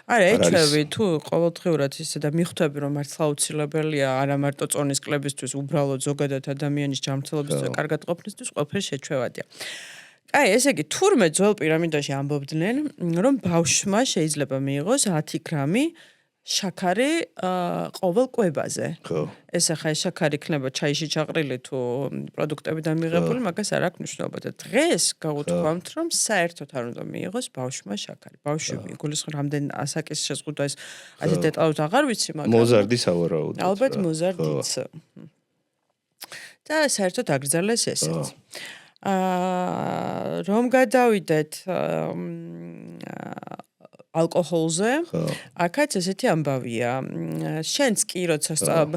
არა, ეჩვევი თუ ყოველდღიურად ისე და მიხვდები რომ მართლა აუცილებელია არა მარტო წონის კლებისთვის, უბრალოდ ზოგადად ადამიანის ჯანმრთელობისთვის და კარგად ყოფნისთვის ყველაფერი შეჩვევადია. აი, ესე იგი, თურმე ძველ პირამიდაში ამბობდნენ, რომ ბავშვმა შეიძლება მიიღოს 10 გრამი შაქარი ყოველ კვებაზე. ხო. ეს ახლა შაქარი იქნება ჩაიში ჩაყრილი თუ პროდუქტებიდან მიღებული, მაგას არ აქვს მნიშვნელობა და დღეს გავუთქვამთ, რომ საერთოდ არ უნდა მიიღოს ბავშვმა შაქარი. ბავშვი იგულისხმება რამდენ ასაკის შეზღუდვა ეს ასე დეტალურად აღარ ვიცი, მაგრამ მოზარდი სავარაუდოდ. ალბათ მოზარდიც. და საერთოდ აგრძელეს ესეც. რომ გადავიდეთ ალკოჰოლზე, აქაც ესეთი ამბავია. შენც კი როცა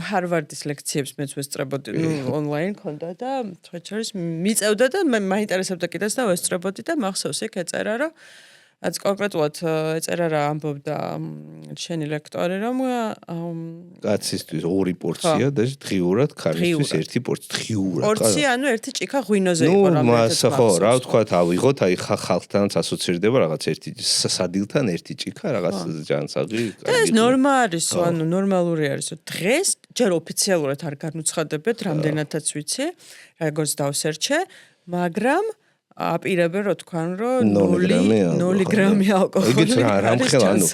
ჰარვარდის ლექციებს მეც ვესწრებოდი, ონლაინ ქონდა და თვითონ მიწევდა და მაინტერესებდა კიდეც და ვესწრებოდი და მახსოვს იქ ეწერა, რომ რაც კონკრეტულად ეწერა რა ამბობდა შენი ლექტორი, რომ კაცისთვის 2 პორცია და დღიურად ქალისთვის 1 პორცია დღიურად. პორცია, ანუ ერთი ჭიქა ღვინოზე იყო რამეთაც ხო, რა ვთქვათ, ავიღოთ, აი ხალხთანაც ასოცირდება რაღაც ერთი სადილთან ერთი ჭიქა რაღაც ჯანსაღი. და ეს ნორმა არისო, ანუ ნორმალური არისო. დღეს ჯერ ოფიციალურად არ განუცხადებთ, რამდენადაც ვიცი, როგორც დავსერჩე, მაგრამ აპირებე რო თქვან რომ 0 გრამი ალკოჰოლი. ეგეც რა მხელა, ანუ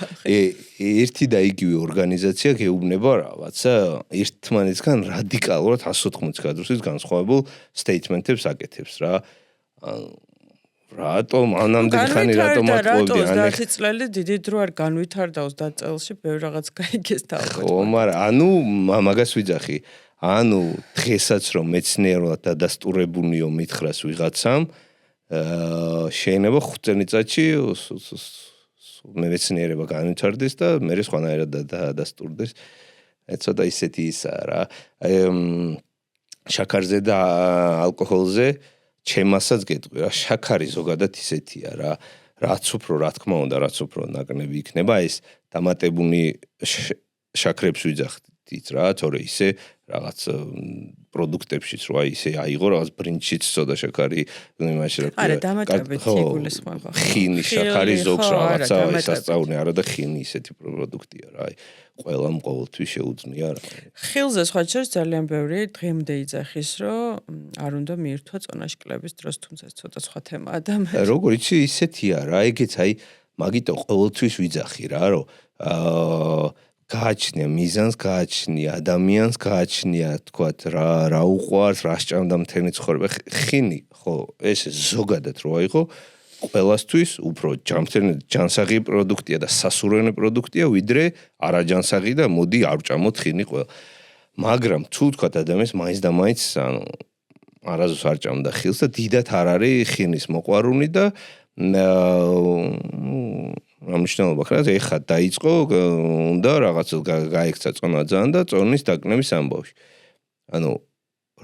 ერთი და იგივე ორგანიზაცია გეუბნება რაღაცა ერთმანეთსგან რადიკალურად 180 გრადუსით განსხვავებულ სტეიტმენტებს აკეთებს რა. რატომ ანამდელი ხანი რატომ ატყობდი ან 30 წელი დიდი დრო არ განვითარდა 30 წელში ბევრ რაღაც გაიგეს თავად. ხო, მაგრამ ანუ მაგას ვიძახი. ანუ დღესაც რომ მეცნიერულად დადასტურებულნიო მითხრას ვიღაცამ შეიძლება 5 წელიწადში მეცნიერება განვითარდეს და მე სხვანაირად დადასტურდეს. ცოტა ისეთი ისაა რა. შაქარზე და ალკოჰოლზე ჩემასაც გეტყვი რა, შაქარი ზოგადად ისეთია რა. რაც უფრო რა თქმა უნდა, რაც უფრო ნაკნები იქნება, ეს დამატებული შაქრებს ვიძახდით რა, თორე ისე რაღაც პროდუქტებშიც რა ისე აიღო რაღაც ბრინჯშიც ცოტა შაქარი იმაში რა არა დამატებით იგულისხმება ხინი შაქარი ზოგს რაღაცა ესწავლე არა და ხინი ისეთი პროდუქტია რა აი ყველამ ყოველთვის შეუძლია რა ხილზე სხვა შორის ძალიან ბევრი დღემდე იძახის რომ არ უნდა მიირთვა წონაშკლების დროს თუმცა ცოტა სხვა თემაა და როგორ იცი ისეთია რა ეგეც აი მაგიტო ყოველთვის ვიძახი რა რომ გააჩნია მიზანს, გააჩნია ადამიანს, გააჩნია თქვათ რა უყვარს, რა სჭამდა მთელი ცხოვრება. ხინი, ხო, ეს ზოგადად რო აიღო, ყველასთვის უფრო ჯანსაღი პროდუქტია და სასურველი პროდუქტია, ვიდრე არაჯანსაღი და მოდი არ ვჭამოთ ხინი ყველა. მაგრამ თუ თქვათ ადამიანს მაინც და მაინც ანუ არასდროს არ ჭამდა ხილს და დიდად არ არის ხინის მოყვარული და ამიშნაობა ხარ ეხა დაიწყო უნდა რაღაც გაიქცა წონა ძალიან და წონის დაკნევის ამბავში. ანუ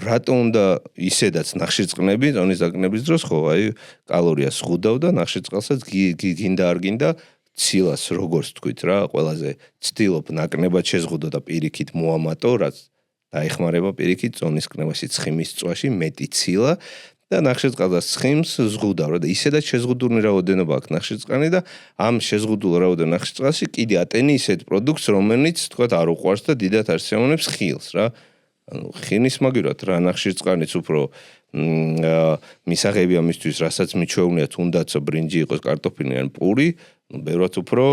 რატო უნდა ისედაც ნახშირწყლები წონის დაკნევის დროს ხო აი კალორიას ხუდავ და ნახშირწყალსაც გინდა არ გინდა ცილას როგორც თქვით რა ყველაზე ცდილობ ნაკნებად შეზღუდო და პირიქით მოამატო რაც დაეხმარება პირიქით წონის კნევაში ცხიმის წვაში მეტი ცილა და ნახშირწყალს ცხიმს ზღუდავ რა და ისედაც შეზღუდული რაოდენობა აქვს ნახშირწყალი და ამ შეზღუდულ რაოდენობის ნახშირწყალში კიდე ატენი ისეთ პროდუქტს რომელიც თქვა არ უყვარს და დიდად არსებობს ხილს რა ანუ ხინის მაგივრად რა ნახშირწყალიც უფრო მისაღებია მისთვის რასაც მიჩვეულია თუნდაც ბრინჯი იყოს კარტოფილი ან პური ბევრად უფრო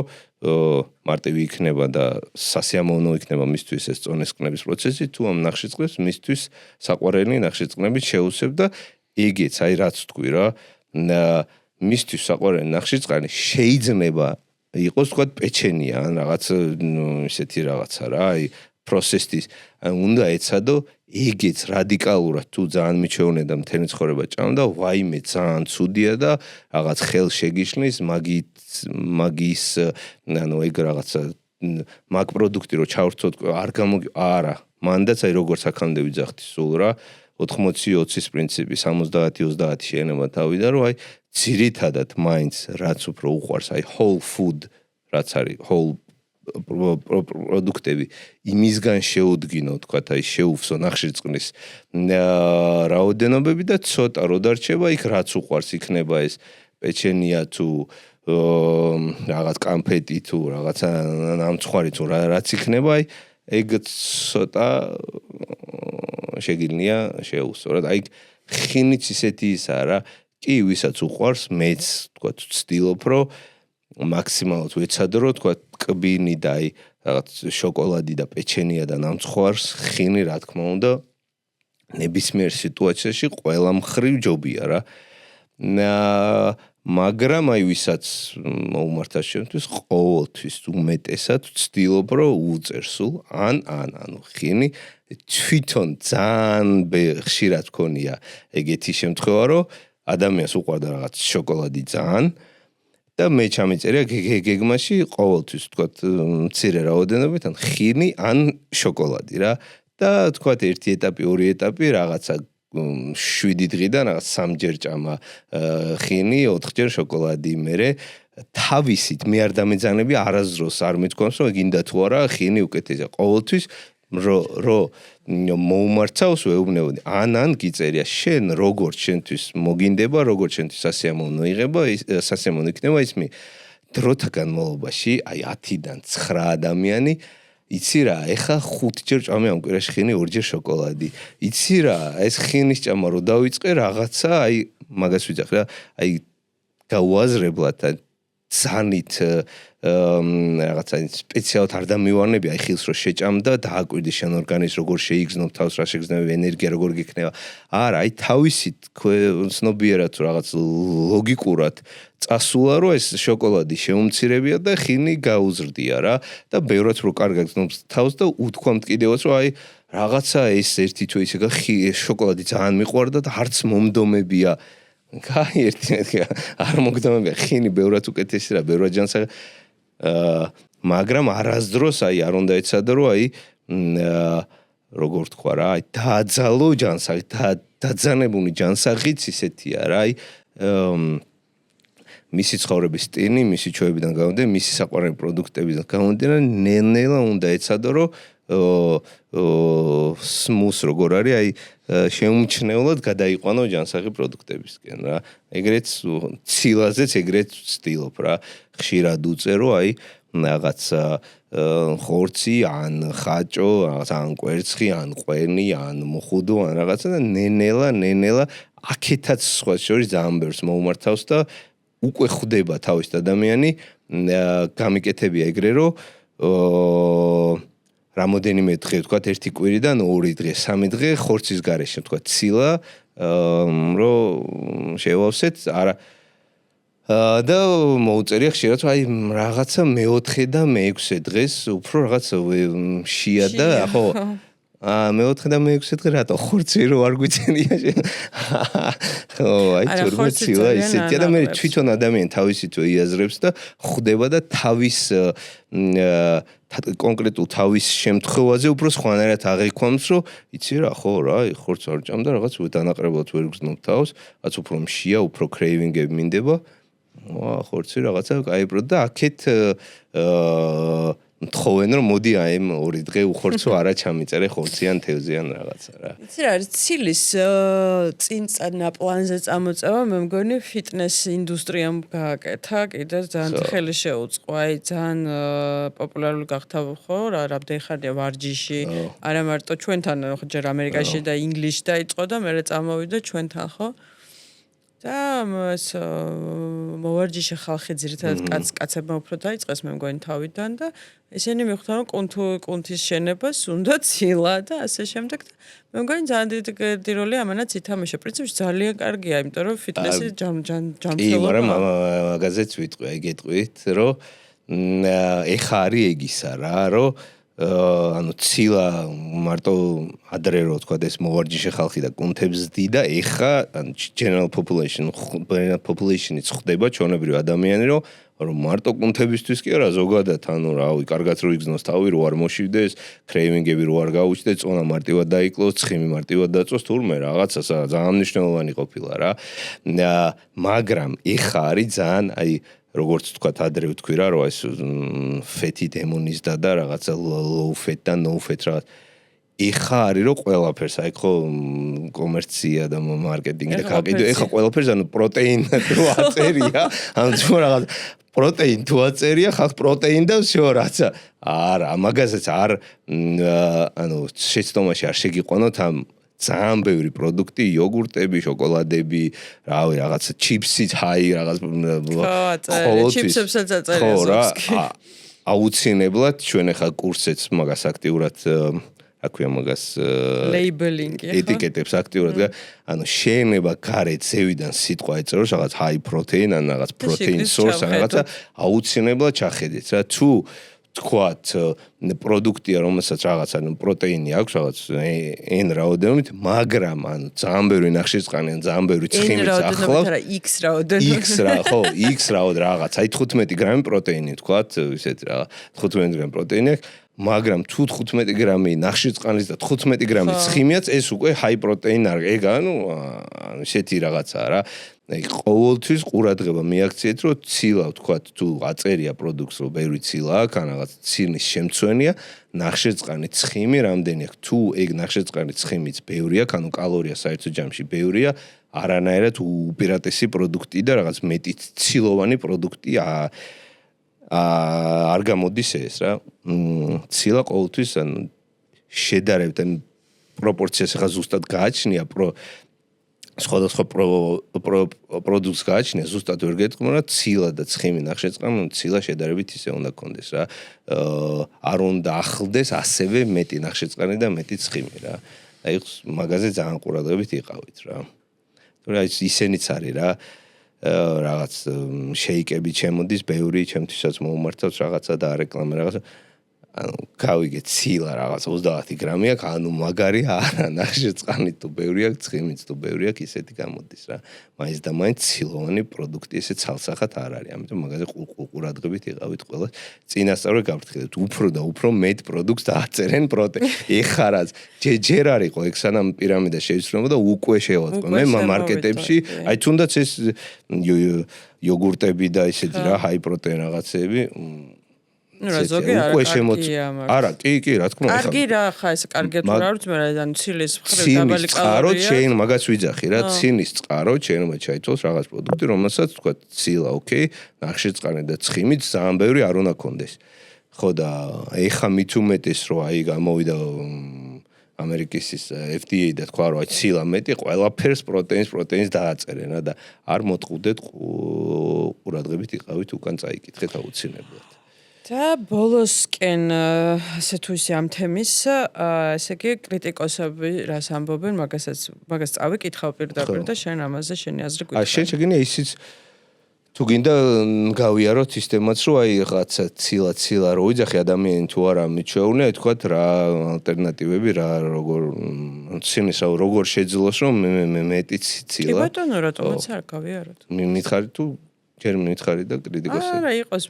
მარტივი იქნება და სასიამოვნო იქნება მისთვის ეს წონის კნევის პროცესი თუ ამ ნახშირწყლებს მისთვის საყვარელი ნახშირწყლებით შეუსებ და იგიც აი რაც თქვი რა მისთვის საყვარელი ნახშირწყალი შეიძლება იყოს თქვა პეჩენია ან რაღაც ისეთი რაღაცა რა აი პროცესის უნდა ეცადო იგიც რადიკალურად თუ ძალიან მიჩვეულია და მთელი ცხოვრება ჭამდა ვაიმე ძალიან ცუდია და რაღაც ხელ შეგიშლის მაგის ანუ ეგ რაღაცა მაგ პროდუქტი რო ჩავრთოთ არა მანდაც აი როგორც აქამდე ვიძახდი სულ რა 80-20-ის პრინციპი 70-30 შეიძლება თავიდან რომ აი ძირითადად მაინც რაც უფრო უყვარს აი whole food რაც არის whole პროდუქტები იმისგან შეუდგინო თქვა აი შეუვსო ნახშირწყლის რაოდენობები და ცოტა რო დარჩება იქ რაც უყვარს იქნება ეს პეჩენია თუ რაღაც კამფეტი თუ რაღაცა ნამცხვარი თუ რაც იქნება აი ეგ ცოტა შეგიძლია შეუსო რა აი ხინიც ისეთი ისაა რა კი ვისაც უყვარს მეც თქვა ვცდილობ რომ მაქსიმალურად ვეცადო რომ თქვა კბინი და აი რაღაც შოკოლადი და პეჩენია და ნამცხვარს ხინი რა თქმა უნდა ნებისმიერ სიტუაციაში ყველა მხრივ ჯობია რა. მაგრამ აი ვისაც მოუმართა შემთხვევით ყოველთვის უმეტესად ვცდილობ რომ უწერ სულ ანუ ხინი თვითონ ძალიან ხშირად გქონია ეგეთი შემთხვევა რომ ადამიანს უყვარდა რაღაც შოკოლადი ძალიან და მე ჩამეწერია გეგმაში ყოველთვის თქვათ მცირე რაოდენობით ან ხინი ან შოკოლადი რა და თქვათ ერთი ეტაპი ორი ეტაპი რაღაცა 7 დღიდან რაღაც 3ჯერ ჭამა ხინი 4ჯერ შოკოლადი მერე თავისით მე არ დამეძანები არასდროს არ მithქვამს რომ გინდა თუ არა ხინი უკეთესია ყოველთვის რო მოუმარცავს ვეუბნებოდი ან გიწერია შენ როგორც შენთვის მოგინდება როგორც შენთვის სასიამოვნო იქნება ისმი დროთა განმავლობაში აი 10-დან 9 ადამიანი იცი რა, ეხა 5ჯერ ჭამე ამ კვირაში ხინი, 2ჯერ შოკოლადი. იცი რა, ეს ხინის ჭამა რო დავიწყე რაღაცა, აი მაგას ვიძახ რა, აი გაუაზრებლად ზანით რაღაცა სპეციალურად არ დამივარნები, აი ხილს რო შეჭამდა, დააკვირდი შენ ორგანიზმს როგორ შეიგზნო თავს, რა შეგზნები ენერგია როგორ გიქნება. არა, აი თავისით ცნობიერად რაღაც ლოგიკურად წასულა რომ ეს შოკოლადი შეუმცირებია და ხინი გაუზრდია რა და ბევრად რო კარგად გზნობს თავს და უთქვამთ კიდევაც რომ აი რაღაცა ეს ერთი თუ ისე შოკოლადი ძალიან მიყვარდა და არც მომდომებია კაი ერთი არ მოგდომებია ხინი ბევრად უკეთესი რა ბევრად ჯანსაღი მაგრამ არასდროს აი არ უნდა ეცადო რომ აი როგორ თქვა რა აი დააძალო ჯანსაღი დაძანებული ჯანსაღიც ისეთია რა აი მისი ცხოვრების სტილი, მისი ჩვევებიდან გამომდინარე, მისი საყვარელი პროდუქტებიდან გამომდინარე, ნელ-ნელა უნდა ეცადო, რომ სმუს როგორ არის, აი შეუმჩნევლად გადაიყვანო ჯანსაღი პროდუქტებისკენ რა. ეგრეც ცილაზეც ეგრეც ვცდილობ რა. ხშირად უწერო, აი რაღაც ხორცი, ან ხაჭო, რაღაც ან კვერცხი, ან ყვენი, ან მუხუდო, ან რაღაცა და ნელ-ნელა აქეთაც სხვა შორის ძალიან ბევრს მოუმართავს და უკვე ხვდება თავის ადამიანი გამიკეთებია ეგრე რომ რამოდენიმე დღე ვთქვათ ერთი კვირიდან 2 დღე 3 დღე ხორცის გარეშე ვთქვათ ცილა რომ შევავსეთ არა და მოუწერია ხშირად აი რაღაცა მე-4 და მე-6 დღეს უფრო რაღაცა შია და ხო მე-4 და მე-6 დღე რატო ხორცი რო არ გვიცენია ხო აი თურმე ცილა ისეთია და მე თვითონ ადამიანი თავისით იაზრებს და ხვდება და თავის კონკრეტულ თავის შემთხვევაზე უფრო სხვანაირად აღიქვამს რომ იცი რა ხო რა ხორცს არ ჭამ და რაღაც დანაყრებულად ვერ გზნობ თავს რაც უფრო მშია უფრო კრეივინგები მინდება ხორცი რაღაცა კაი პრო და აქეთ მთხოვენ რომ მოდი აი 2 დღე უხორცო არა ჩამიწერე ხორციან თევზიან რაღაცა რა. იცი რა არის ცილის წინწანა პლანზე წამოწევა მე მგონი ფიტნეს ინდუსტრიამ გააკეთა კიდე ძალიან ხელი შეუწყო აი ძალიან პოპულარული გახდა ხო რა რამდენი ხანია ვარჯიში არა მარტო ჩვენთან ხო ჯერ ამერიკაში და ინგლისში დაიწყო და მერე წამოვიდა ჩვენთან ხო და ეს მოვარჯიშე ხალხი ძირითადად კაცებმა უფრო დაიწყეს მე მგონი თავიდან და ესენი მიხვდა რომ კუნთის შენებას უნდა ცილა და ასე შემდეგ და მე მგონი ძალიან დიდი როლი ამანაც ითამაშა პრინციპში ძალიან კარგია იმიტომ რომ ფიტნესი ჯანმრთელობა კი მაგრამ მაგაზეც ვიტყვი აი გეტყვით რომ ეხა არის ეგისა რა რომ ანუ ცილა მარტო ადრე რო თქვა ეს მოვარჯიშე ხალხი და კუნთებს დიდა ეხა general population-იც ხდება ჩვეულებრივ ადამიანი რომ მარტო კუნთებისთვის კი არა ზოგადად ანუ რავი კარგად რო იგზნოს თავი რო არ მოშივდეს კრეივინგები რო არ გაუჩნდეს წონა მარტივად დაიკლოს ცხიმი მარტივად დაწოს თურმე რაღაცა ძალიან მნიშვნელოვანი ყოფილა რა მაგრამ ეხა არის ძალიან აი როგორც თქვა ადრე ვთქვი რა რომ ეს ფეთი დემონიზდა და რაღაცა low fat და no fat რაღაც ეხა არის რომ ყველაფერს აი ხო კომერცია და მარკეტინგი და კაკიდო ეხა ყველაფერს ანუ პროტეინი თუ აწერია ანუ თუ რაღაც პროტეინი თუ აწერია ხალხ პროტეინი და всё რაცა არა მაგასაც არ ანუ შეცდომაში არ შეგიყვანოთ ამ ძალიან ბევრი პროდუქტი, იოგურტები, შოკოლადები, რავი, რაღაცა ჩიფსი, ჰაი, რაღაც ხო, ჩიფსებსაც აწერია ზოგს. აუცილებლად ჩვენ ახლა კურსებს მაგას აქტიურად აქვია მაგას ლეიბელინგი ეტიკეტებს აქტიურად ანუ შეიძლება გარეთ ზევიდან სიტყვა ეწეროს რაღაც high protein ან რაღაც protein source ან რაღაცა აუცილებლად ჩახედეთ რა თუ თქვათ პროდუქტია რომელსაც რაღაცა პროტეინი აქვს რაღაც n რაოდენობით მაგრამ ანუ ძალიან ბევრი ნახშირწყალი ან ძალიან ბევრი ცხიმიც ახლავს x რაოდენობით x რა ხო x რაოდენობით რაღაც აი 15 გრამი პროტეინი თქვათ ისეთ რა 15 გრამი პროტეინი აქვს მაგრამ თუ 15 გრამი ნახშირწყალის და 15 გრამი ცხიმიაც ეს უკვე high protein არ ეგ ანუ ისეთი რაღაცაა რა აი ყოველთვის ყურადღება მიაქციეთ რომ ცილა ვთქვათ თუ აწერია პროდუქტს რომ ბევრი ცილა აქვს ან რაღაც ცილის შემცვენია ნახშირწყალი ცხიმი რამდენი აქვს თუ ეგ ნახშირწყალი ცხიმიც ბევრი აქვს ანუ კალორია საერთო ჯამში ბევრია არანაირად უპირატესი პროდუქტი და რაღაც მეტი ცილოვანი პროდუქტი არ გამოდის ეს რა ცილა ყოველთვის ანუ შედარებით ან პროპორციას ახლა ზუსტად გააჩნია სხვადასხვა პროდუქტს გააჩნია ზუსტად ვერ გეტყვი მაგრამ ცილა და ცხიმი ნახშირწყალი ცილა შედარებით ისე უნდა კონდეს რა არ უნდა ახლდეს ასევე მეტი ნახშირწყალი და მეტი ცხიმი რა აი მაგაზე ძალიან ყურადღებით იყავით რა თორე აი ისენიც არის რა რაღაც შეიკები ჩემოდის ბევრი ჩემთვისაც მოუმართავს რაღაცა და არეკლამე რაღაცა ანუ გავიგე ცილა რაღაც 30 გრამი აქვს ანუ მაგარი არა ნახშირწყალი თუ ბევრი აქვს ცხიმიც თუ ბევრი აქვს ისეთი გამოდის რა მაინც და მაინც ცილოვანი პროდუქტი ესე ცალსახად არ არის ამიტომ მაგაზე ყურადღებით იყავით ყველა წინასწარ გავფრთხილეთ უფრო და უფრო მეტ პროდუქტს დააწერენ ეხლა რაც ჯერ არ იყო ეგ სანამ პირამიდა შეიცვლებოდა უკვე შევატყვე მე მარკეტებში აი თუნდაც ეს იოგურტები და ისეთი რა ჰაი პროტეინ რაღაცეები ну разоге არა კი რა თქმა უნდა კარგი რა ხა ეს კარგია თუ რა ვიცი მაგრამ ანუ ცილის მხრივ დაბალი კალორია შენ მაგას ვიძახი რა ცინის წყარო შეიძლება ჩაითვალოს რაღაც პროდუქტი რომელსაც თქვა ცილა ოკეი ნახშირწყალი და ცხიმიც ძალიან ბევრი არ უნდა კონდეს ხო და ეხა მით უმეტეს რომ აი გამოვიდა ამერიკის FDA და თქვა რომ აი ცილა მეტი ყველაფერს პროტეინს დააწერენ და არ მოტყუდეთ ყურადღებით იყავით უკან წაიკითხეთ აუცილებლად და ბოლოსკენ ასე თუ ისე ამ თემის ესე იგი კრიტიკოსები რას ამბობენ მაგას წავიკითხავ პირდაპირ და შენ ამაზე შენი აზრი გვიყვე. შენ შეგინია ისიც თუ გინდა გავიაროთ სისტემაც რომ აი რაღაცა ცილა რო ვიძახი ადამიანი თუ არა მიჩვეუნე თქვა რა ალტერნატივები რა როგორ ცინის როგორ შეძლოს რომ მეტი ცილა. კი ბატონო რატომაც არ გავიაროთ. მითხარი თუ ჯერ მითხარი და კრიტიკოსები. არა იყოს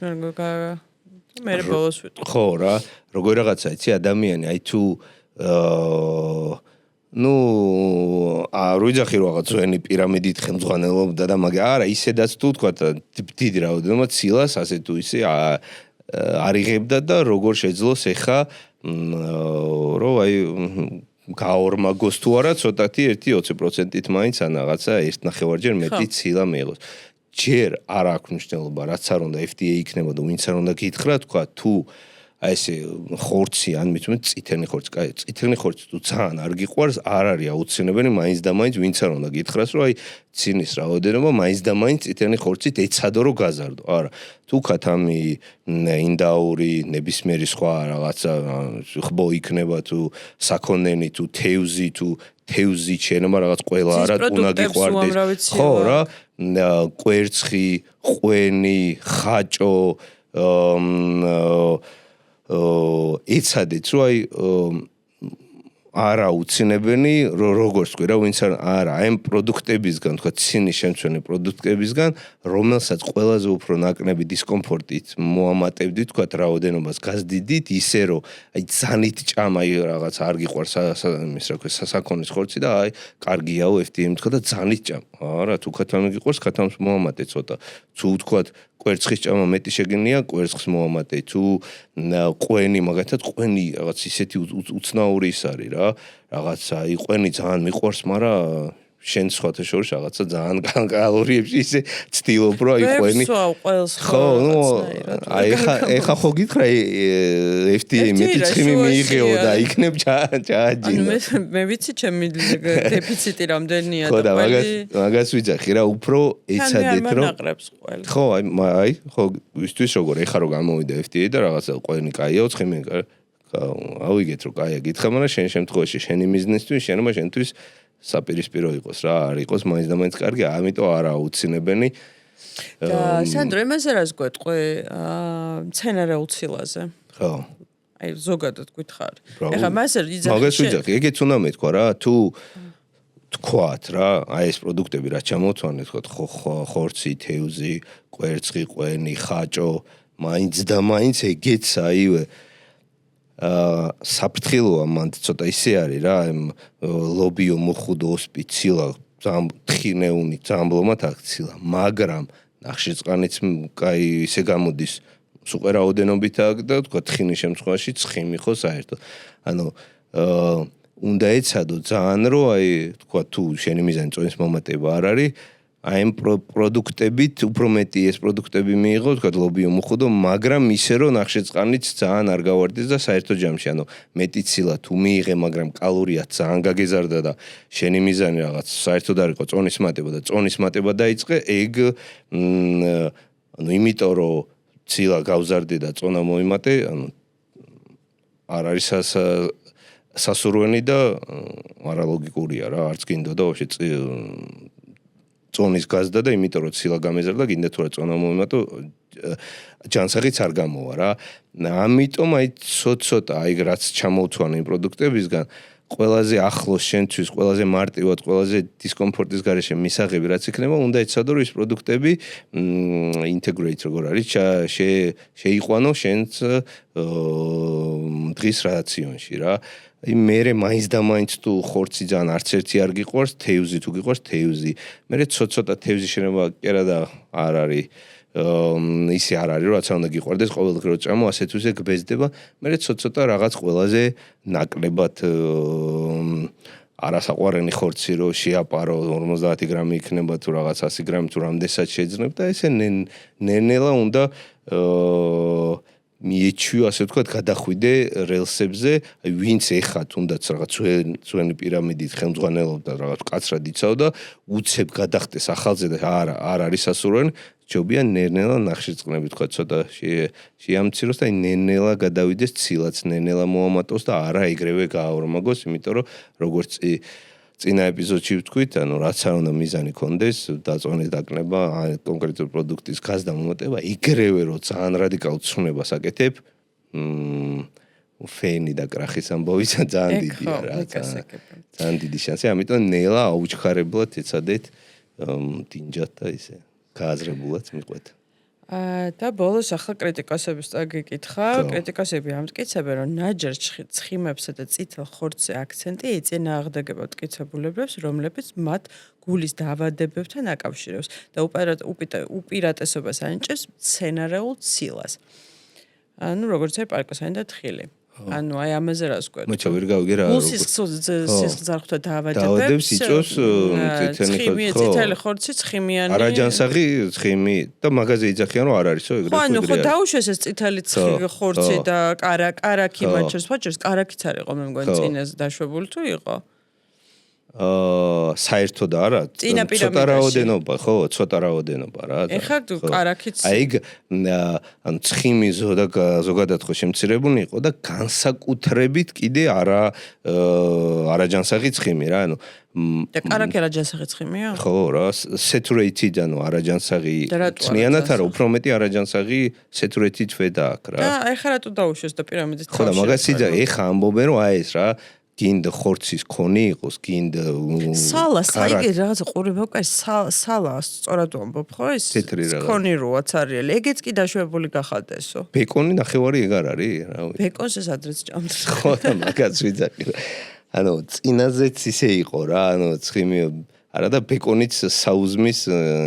მე ბოლოს ვიტყვი. ხო რა, როგორ რაღაცა იცი ადამიანი, აი თუ ну არ ვიძახი რომ რაღაც ზვენი პირამიდით ხელმძღვანელობდა და მაგრამ არა ისედაც თუ თქვა დიდი რაოდენობა ცილას ასე თუ ისე არიღებდა და როგორ შეძლოს ეხა რომ აი გაორმაგოს თუ არა ცოტათი 1-20%-ით მაინც ან რაღაცა 1.5-ჯერ მეტი ცილა მიიღოს. ჯერ არ აქვს მნიშვნელობა რაც არ უნდა FDA იქნება და ვინც არ უნდა გითხრა თქვა თუ აი ესე ხორცი ან მithume წითელი ხორცი, კაი, წითელი ხორცი თუ ძალიან არ გიყვარს, არ არის აუცილებელი მაინც და მაინც ვინც არ უნდა გითხრას, რომ აი ცინის რაოდენობა მაინც და მაინც წითელი ხორცით ეცადო რომ გაზარდო. არა, თუ ქათამი ინდაური, ნებისმიერი სხვა რაღაცა ხბო იქნება თუ საქონელი თუ თევზი შეიძლება რაღაც ყველა არა უნდა გიყვარდეს. ხო რა, კვერცხი, ყვენი, ხაჭო ეცადეთ რომ აი არა უცინებენი როგორც თქვი რა ვინც არა აი ამ პროდუქტებისგან თქვა ცინის შემცველი პროდუქტებისგან რომელსაც ყველაზე უფრო ნაკლები დისკომფორტით მოამატებდით თქვა რაოდენობას გაზდიდით ისე რომ აი ძანით ჭამა რაღაც არ გიყვარს ის რა ქვია სასაქონის ხორცი და აი კარგიაო FDA-მ თქვა და ძანით ჭამა არა თუ ქათამი გიყვარს ქათამს მოამატე ცოტა თუ თქვა კვერცხის ჭამა მეტი შეგინია კვერცხს მოამატე თუ ყვენი მაგათაც ყვენი რაღაც ისეთი უცნაური ის არის რა რაღაცა ყვენი ძალიან მიყვარს მაგრამ შენ სხვათა შორის რაღაცა ძალიან კალორიებში ისე ცდილობ რომ აი ყვენი ხო აი ეხა ხო გითხრა FDA მეტი ცხიმი მიიღეო და იქნებ ჩააჯინა მე ვიცი ჩემი დეფიციტი რამდენია ხო და მაგას ვიძახი რა უფრო ეცადეთ რომ ხო აი ხო ისთვის როგორ ეხა რო გამოვიდა FDA და რაღაცა ყვენი კაიაო ცხიმი ავიგეთ რომ კაია გითხრა მაგრამ შენ შემთხვევაში შენი მიზნისთვის შენობა შენთვის საპირისპირო იყოს რა არ იყოს მაინც და მაინც კარგი ამიტომ არა აუცინებენი და სანდრო იმაზე რას გვეტყვი მცენარეულ ცილაზე ხო აი ზოგადად გითხარ ეხლა მასე იძახი მაგას ვიძახი ეგეც უნდა მეთქვა რა თუ თქვათ რა აი ეს პროდუქტები რა ჩამოთვანეთ ხო ხორცი თევზი კვერცხი ყვენი ხაჭო მაინც და მაინც ეგეც აივე საფრთხილოა მანდ ცოტა ისე არის რა ლობიო მოხუდო ოსპი ცილა ძალიან თხინეუნი ძალიან ბლომად აქცილა მაგრამ ნახშირწყალიც კაი ისე გამოდის უკვე რაოდენობით და თქვა თხინის შემთხვევაში ცხიმი ხო საერთოდ ანუ უნდა ეცადო ძალიან რომ აი თქვა თუ შენი მიზანი წონის მომატება არ არის აი ამ პროდუქტებით უფრო მეტი ეს პროდუქტები მიიღო თქვა ლობიო მოხუდო მაგრამ ისე რომ ნახშირწყალიც ძალიან არ გავარდეს და საერთო ჯამში ანუ მეტი ცილა თუ მიიღე მაგრამ კალორია ძალიან გაგეზარდა და შენი მიზანი რაღაც საერთოდ არ იყო წონის მატება და წონის მატება დაიწყე ეგ ანუ იმიტომ რომ ცილა გავზარდე და წონა მოიმატე ანუ არ არის სასურვენი და არალოგიკურია რა არც გინდა და ვაფშე წონის გაზდა და იმიტომ რომ ცილა გამეზარდა გინდა თუ რა წონა მომიმატო ჯანსაღიც არ გამოვა რა ამიტომ აი ცოტა აი რაც ჩამოვთვალე იმ პროდუქტებისგან ყველაზე ახლოს შენთვის ყველაზე მარტივად ყველაზე დისკომფორტის გარეშე მისაღები რაც იქნება უნდა ეცადო რომ ის პროდუქტები ინტეგრეით როგორ არის შეიყვანო შენს დღის რაციონში რა აი მე მაინც და მაინც თუ ხორცი ძალიან არც ერთი არ გიყვარს თევზი თუ გიყვარს თევზი მე ცოტა თევზი შეიძლება კერა და არ არის ისე არ არის რომ რაცა უნდა გიყვარდეს ყოველდღე რო წამო ასე თუ ისე გბეზდება მე ცოტა რაღაც ყველაზე ნაკლებად არასაყვარელი ხორცი რო შეაპარო 50 გრამი იქნება თუ რაღაც 100 გრამი თუ რამდენსაც შეძნებ და ესე ნენელა უნდა მიეჩვიო ასე ვთქვათ გადახვიდე რელსებზე აი ვინც ეხა თუნდაც რაღაც ძველი პირამიდით ხელმძღვანელობდა რაღაც კაცრად იცავდა უცებ გადახდეს ახალზე და არ არის სასურველი ჯობია ნენელა ნახშირწყლები თქვა ცოტა შეამციროს და აი ნენელა გადავიდეს ცილაც ნენელა მოამატოს და არა ეგრევე გააორმაგოს იმიტომ რომ როგორც წინა ეპიზოდში ვთქვით ანუ რაც არ უნდა მიზანი კონდეს დაწონის დაკნება კონკრეტულ პროდუქტის გაზდა მომატება ეგრევე რომ ძალიან რადიკალურ ცნობას აკეთებ ფენი და კრახის ამბავი ძალიან დიდია რა ძალიან დიდი შანსი ამიტომ ნელა აუჩქარებლად ეცადეთ დინჯად და ისე გააზრებულად მიყვეთ და ბოლოს ახლა კრიტიკოსებს წაგიკითხა კრიტიკოსები ამტკიცებენ რომ ნაჯერ ცხიმებსა და წითელ ხორცზე აქცენტი ეწინააღმდეგება მტკიცებულებებს რომლებიც მათ გულის დაავადებებთან აკავშირებს და უპირატესობას ანიჭებს მცენარეულ ცილას ანუ როგორც არის პარკოსანი და თხილი ანუ აი ამაზე რას გვეტყვი? მოიცა ვერ გავიგე რა. სისხლძარღვთა დაავადებებს იწვევს წითელი ხორცი ცხიმიანი. არაჯანსაღი ცხიმი და მაღაზია იძახიან რომ არ არისო ეგრე. ხო, ანუ ხო დაუშვეს ეს წითელი ხორცი და კარაკი მათ შორის ფაჭერს კარაკიც არ იყო მე მგონი წინას დაშვებული თუ იყო? საერთოდ არა ცოტა რაოდენობა ხო ცოტა რაოდენობა რა ეხლა კარაკიც აი ან ცხიმი ზოგადად ხო შემცირებული იყო და განსაკუთრებით კიდე არაჯანსაღი ცხიმი რა ანუ და კარაკი არაჯანსაღი ცხიმია ხო რა saturated ანუ არაჯანსაღი წნიანად არა უფრო მეტი არაჯანსაღი saturated fat აქვს რა და ეხლა რატო დაუშვეს და პირამიდის ხო და მაგასი ეხა ამბობენ რომ აი ეს რა გინდა ხორცის ქონი იყოს, გინდა სალა, საიგი რაღაცა ყურება უკვე სალა, სწორად ვამბობ, ხო ეს? ქონი როაც არის, ეგეც კი დაშვებული გახადესო. ბეკონი ნახევარი ეგ არ არის, რა ვიცი. ბეკონს ეს ადრეც ჭამდა. ხო და მაგაც ვიძახი. ანუ წინაზეც ისე იყო რა, ანუ ცხიმი არა და ბეკონიც საუზმის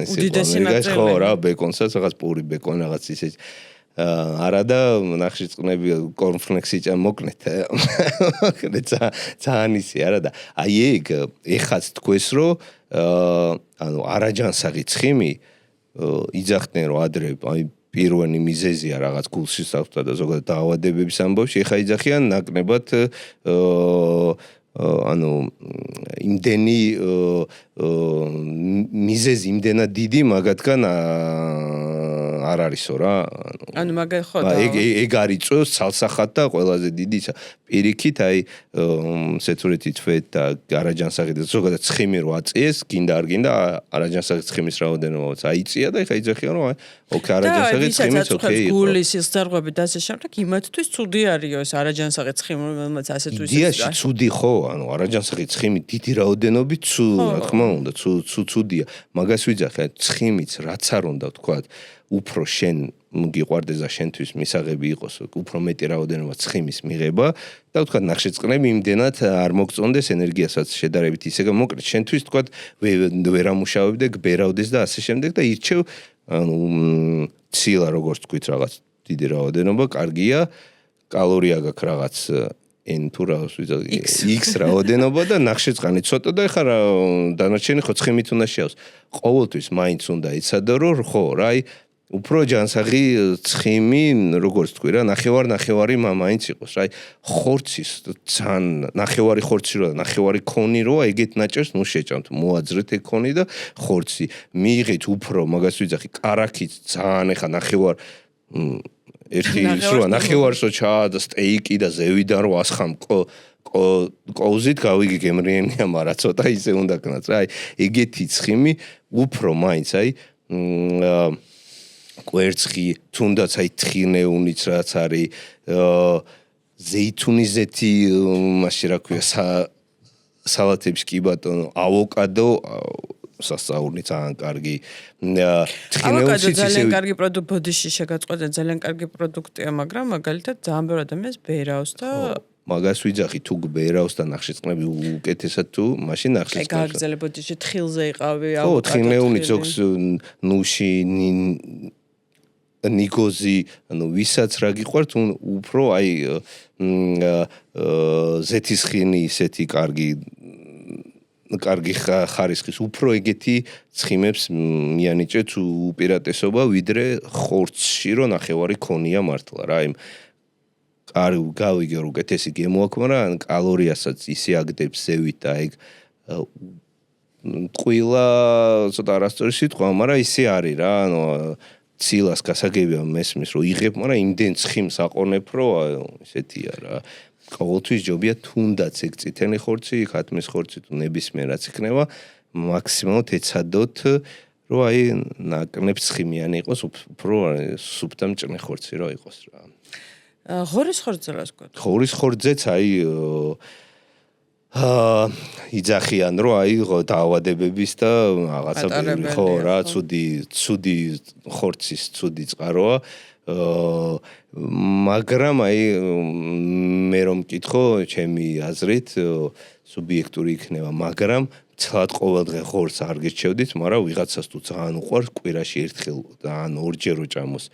ისე ხო რა, ბეკონსაც რაღაც პური ბეკონი რაღაც ისე არა და ნახშირწყლები კორნფლექსი მოკნეთ ძალიან ისე არა და აი ეგ ეხაც თქვეს რომ ანუ არაჯანსაღი ცხიმი იძახდნენ რომ ადრე აი პირველი მიზეზია რაღაც გულშისავსთა და ზოგადად დაავადებების ამბავში ეხა იძახიან ნაკლებად ანუ იმდენი მიზეზი იმდენად დიდი მაგათგან არ არისო რა ანუ მაგალ ხო და ეგ არის წოს ცალსახად და ყველაზე დიდი პირიქით აი სეთურეთი თვეთ და არაჯანსაღი და ზოგადად ცხიმი რო აწიეს გინდა არ გინდა არაჯანსაღი ცხიმის რაოდენობაც აიწია და ეხა იძახიან რომ აი ოკეი არაჯანსაღი ცხიმიც ოკეი იყო გულის სისხლძარღვები და ასე შემდეგ იმათთვის ცუდი არისო ეს არაჯანსაღი ცხიმი რომელმაც ასე თუ ისე იდეაში ცუდი ხო ანუ არაჯანსაღი ცხიმი დიდი რაოდენობით რა თქმა უნდა ცუდია მაგას ვიძახე ცხიმიც რაც არ უნდა ვთქვათ უფრო შენ გიყვარდეს და შენთვის მისაღები იყოს უფრო მეტი რაოდენობა ცხიმის მიღება და ვთქვათ ნახშირწყლები იმდენად არ მოგწონდეს ენერგიასაც შედარებით ისე მოკლედ შენთვის ვთქვათ ვერ ამუშავებდე გბერავდეს და ასე შემდეგ და ირჩევ ანუ ცილა როგორც თქვით რაღაც დიდი რაოდენობა კარგია კალორია გაქვს რაღაც n თუ რაღაც x რაოდენობა და ნახშირწყალი ცოტა და ეხლა დანარჩენი ხო ცხიმით უნდა შეავს ყოველთვის მაინც უნდა იცადო რომ ხო რა აი უფრო ჯანსაღი ცხიმი როგორც თქვი რა ნახევარი მაინც იყოს რა აი ხორცის ძალიან ნახევარი ხორცი რა ნახევარი ქონი როა ეგეთ ნაჭერს ნუ შეჭამთ მოაძრეთ ეგ ქონი და ხორცი მიიღეთ უფრო მაგას ვიძახი კარაქით ძალიან ეხა ნახევარ ერთი სროა ნახევარსო ჩაადა სტეიკი და ზევიდან რო ასხამ კოუზით გავიგე გემრიენია მაგრამ ცოტა ისე უნდა ქნათ რა აი ეგეთი ცხიმი უფრო მაინც აი კვერცხი თუნდაც აი თხინეუნიც რაც არის ზეითუნიზეთი მაშინ რა ქვია სალათების კი ბატონო ავოკადო სასწაული ძალიან კარგი თხინეუნიც ძალიან კარგი პროდუქტი ბოდიში შეგაწყვეტა ძალიან კარგი პროდუქტია მაგრამ მაგალითად ძალიან ბევრი ადამიანს ბერავს და მაგას ვიძახი თუ გბერავს და ნახშირწყლები უკეთესად თუ მაშინ ნახშირწყლები აი გაგრძელებ ბოდიში თხილზე იყავი ხო თხინეუნი ზოგს ნუში ნიგოზი ანუ ვისაც რა გიყვართ უფრო აი ზეთისხინი ისეთი კარგი ხარისხის უფრო ეგეთი ცხიმებს მიანიჭეთ უპირატესობა ვიდრე ხორცში რო ნახევარი ქონია მართლა რა იმ გავიგე რომ უკეთესი გემოაქვს მაგრამ კალორიასაც ისე აგდებს ზევით და ეგ ყვილა ცოტა არასწორი სიტყვა მაგრამ ისე არის რა ანუ ცილას გასაგებია მესმის რომ იღებ მაგრამ იმდენ ცხიმს აყონებ რომ ისეთია რა ყოველთვის ჯობია თუნდაც ეგ წითელი ხორცი ხათმის ხორცი თუ ნებისმიერ რაც იქნება მაქსიმალურად ეცადოთ რომ აი ნაკლებ ცხიმიანი იყოს უფრო სუფთა მჭრე ხორცი რო იყოს რა ღორის ხორცზე რას გქონდა ღორის ხორცზეც აი იძახიან რომ აი დაავადებების და რაღაცა ბევრი ხო რა ცუდი ხორცის ცუდი წყაროა მაგრამ აი მე რომ მკითხო ჩემი აზრით სუბიექტური იქნება მაგრამ ცალად ყოველდღე ხორცს არ გირჩევდით მაგრამ ვიღაცას თუ ძალიან უყვარს კვირაში ერთხელ და ან ორჯერ რო ჭამოს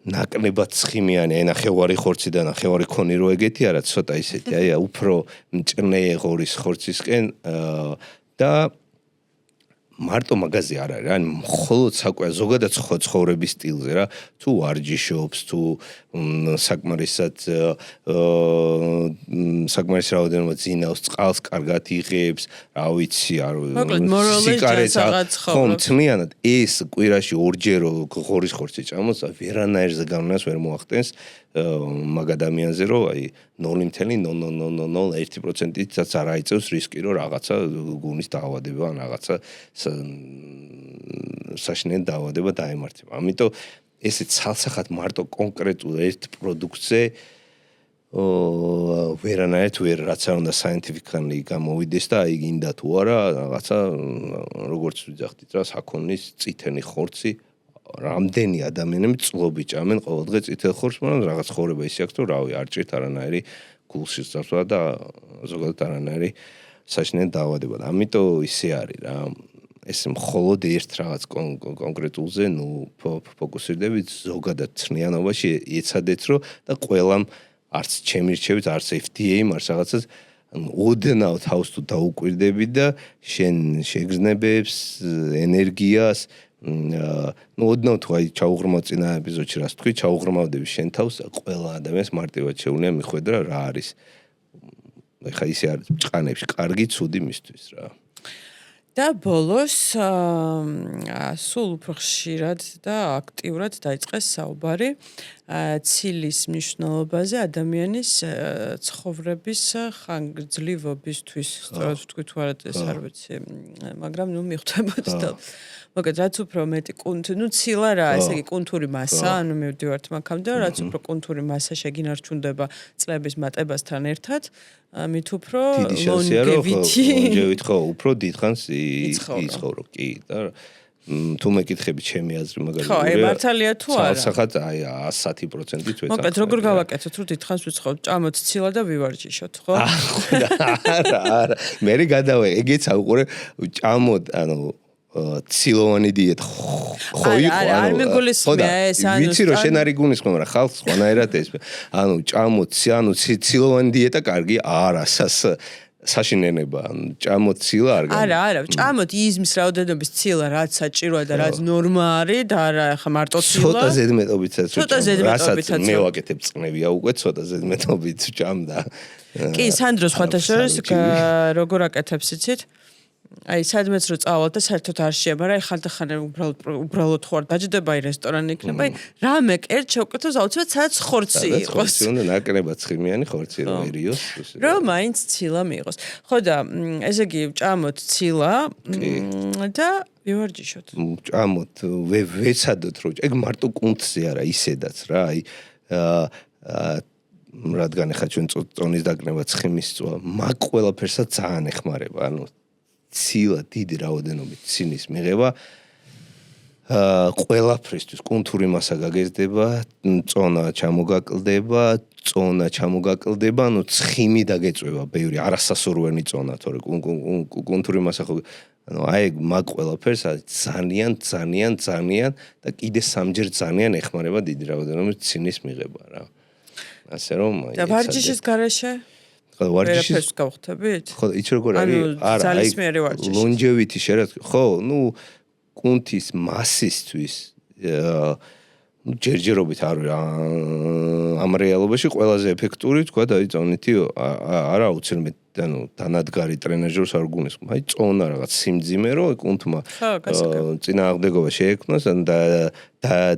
ნაკლებად ცხიმიანი აი ნახევარი ხორცი და ნახევარი ქონი რო ეგეთი არა ცოტა ისეთი აი უფრო მჭრნე ღორის ხორცისკენ და მარტო მაგაზე არ არის რა მხოლოდ საკვე ზოგადად ცხოვრების სტილზე რა თუ ვარჯიშობს თუ საკმარისად საკმარის რაოდენობა ძინავს წყალს კარგად იღებს რა ვიცი არ სიგარეტს ხო მთლიანად ეს კვირაში ორჯერ ღორის ხორცი ჭამოს ვერანაირზე გავლენას ვერ მოახდენს მაგ ადამიანზე რომ აი 0.00001%-იც არ აიწევს რისკი რომ რაღაცა გულის დაავადება ან რაღაცა საშინელი დაავადება დაემართება. ამიტომ ესე ცალსახად მარტო კონკრეტულ ერთ პროდუქტზე ვერანაირად ვერ რაც არ უნდა scientifically გამოვიდეს და აი გინდა თუ არა რაღაცა როგორც ვიძახდით რა საქონლის წითელი ხორცი რამდენი ადამიანები წლობი ჭამენ ყოველდღე წითელ ხორცს, მაგრამ რაღაც ხოვრება ისე აქვს, რომ რავი, არ ჭირთ არანაირი გულშისავსება და ზოგადად არანაირი საშინელი დაავადება. ამიტომ ისე არის რა. ეს მხოლოდ ერთ რაღაც კონკრეტულზე, ფოკუსირდებით ზოგადად ცნიანობაში ეცადეთ, რომ და ყველამ არც ჩემი რჩევით, არც FDA-მ, არც რაღაცას ანუ ოდნავ თავს თუ დაუკვირდები და შენ შეგრძნებებს, ენერგიას, ну ოდნავ თუ აი ჩაუღრმავ წინა ეპიზოდში რას თქვი, ჩაუღრმავდები შენ თავს, ყველა ადამიანს მარტივად შეუძლია მიხვედრა რა არის. ეხა ისე არის ჭყანებში, კარგი, ცუდი მისთვის რა. და ბოლოს სულ უფრო ხშირად და აქტიურად დაიწყეს საუბარი ცილის მნიშვნელობაზე ადამიანის ცხოვრების ხანგრძლივობისთვის, სწორად ვთქვი თუ არა ეს არ ვიცი, მაგრამ ნუ მიხვდებოდი და მოგეთ რაც უფრო მეტი ცილა რა, ესე იგი კუნთური მასა, ანუ მივდივართ მაქამდე, რაც უფრო კუნთური მასა შეგინარჩუნდება წლების მატებასთან ერთად, მით უფრო ლონგევიტი ხო, უფრო დიდხანს იცხოვრო, კი და თუ მეკითხები ჩემი აზრი მაგალითად ხო, მართალია თუ არა? ცალსახად აი 110%-ით ვეცახებ. მოკეთ როგორ გავაკეთოთ, რომ დიდხანს ვიცხოვთ, ჭამოთ ცილა და ვივარჯიშოთ, ხო? არა, მე გადავა, ეგეც აუყურე, ჭამოთ, ანუ ცილოვანი დიეტა ხო იყო, არ მეგულისხმია ეს, ანუ ვიცი რომ შენ არ იგულისხმე, მაგრამ ხალხს სხვანაირად ეს, ანუ ჭამოთ, ანუ ცილოვანი დიეტა კარგი არა, საშინენება, ჭამოთ ცილა არ განა. არა, ჭამოთ იზმის რაოდენობის ცილა, რაც საჭიროა და რაც ნორმა არის და არა ხა მარტო ცილა. ცოტა ზედმეტობითაც ზედმეტობითაც მე ვაკეთებ წნევია უკვე ცოტა ზედმეტობით ჭამდა. კი, სანდრო სხვათა შორის როგორ აკეთებს იცით? აი, სადმეც რო წავალ და საერთოდ არ შეება, რა, ხანდახან უბრალოდ ხوار დაჯდება აი რესტორანი იქნება, აი, რამე კერჩ შევკეთოს აუცილებლად სადაც ხორცი იყოს. ხორცი უნდა ნაკლებად ცხიმიანი ხორცი რომ ერიოს. რომ მაინც ცილა მიიღოს. ხო და ესე იგი ჭამოთ ცილა და ვივარჯიშოთ. ჭამოთ, ვეცადოთ რომ ეგ მარტო კუნთზე არა, ისედაც რა, აი რადგან ხა ჩვენ წონის დაკნება ცხიმის წვა, მაგ ყველაფერსაც ძალიან ეხმარება, ანუ ცილა დიდი რაოდენობით ცინის მიღება ყველაფრისთვის კუნთური მასა გაგეზდება, წონა ჩამოგაკლდება, ანუ ცხიმი დაგეწვევა ბევრი არასასურველი წონა, თორე კუნთური მასა ხო ანუ აი მაგ ყველაფერს ძალიან და კიდე სამჯერ ძალიან ეხმარება დიდი რაოდენობით ცინის მიღება რა. ასე რომ და ვარჯიშის გარეშე ვარჯიშის გავხდებით? ხო, იცი როგორ არის? არა, აი ლონჯევიტი შერად ხო, ну კუნთის მასისთვის ჯერჯერობით ამ რეალობაში ყველაზე ეფექტური თქვა და აი წონითი არა აუცილებლად ანუ დანადგარი ტრენაჟერს არ გულისხმობ. აი წონა რაღაც სიმძიმე რო კუნთმა წინააღმდეგობა შეექმნას და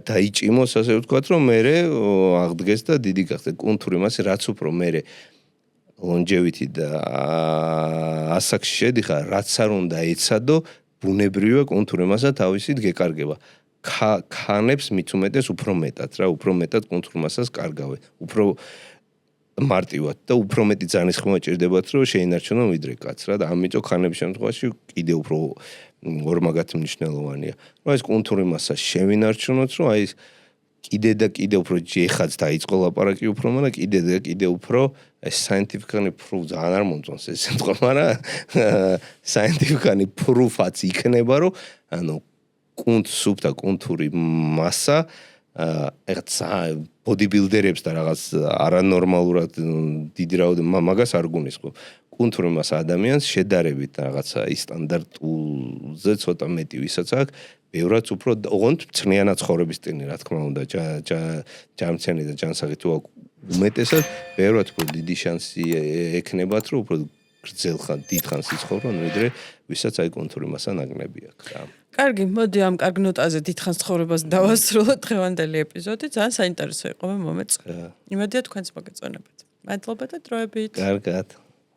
დაიჭიმოს ასე ვთქვათ რომ მე აღდგეს და დიდი გახდა კუნთური მასა რაც უფრო მე ლონჯევიტი და ასაკში შედიხარ რაც არ უნდა ეცადო ბუნებრივია კუნთური მასა თავისით გეკარგება. ქანებს მით უმეტეს უფრო მეტად რა, უფრო მეტად კუნთურ მასას კარგავენ. უფრო მარტივად და უფრო მეტი ძალისხმევა ჭირდებათ რომ შეინარჩუნონ ვიდრე კაცს რა და ამიტომ ქანების შემთხვევაში კიდე უფრო ორმაგად მნიშვნელოვანია. რომ ეს კუნთური მასა შევინარჩუნოთ რომ აი კიდე და კიდე უფრო ჯეხაც დაიწყო ლაპარაკი უფრო მაგრამ კიდე უფრო ეს scientifically proof ძალიან არ მომწონს ეს შემთხვევა მაგრამ scientifically proof-აც იქნება რომ ანუ სუფთა კუნთური მასა რაღაც ბოდიბილდერებს და რაღაც არანორმალურად დიდი რაოდენობით მაგას არ გულისხმობ. კუნთური მასა ადამიანს შედარებით რაღაცა ის სტანდარტულზე ცოტა მეტი ვისაც აქვს ბევრად უფრო ოღონდ წნიანად ცხოვრების სტილი რა თქმა უნდა ჯამციანი და ჯანსაღი თუ უმეტესად ბევრად უფრო დიდი შანსი ექნებათ რომ უფრო გრძელხან დიდხანს იცხოვრონ ვიდრე ვისაც აი კუნთური მასა ნაკლებია რა. კარგი, მოდი ამ კარგ ნოტაზე დიდხანს ცხოვრებას დავასრულოთ დღევანდელი ეპიზოდი. ძალიან საინტერესო იყო მე მომეწონა. იმედია თქვენც მოგეწონებათ. მადლობა და დროებით. კარგად.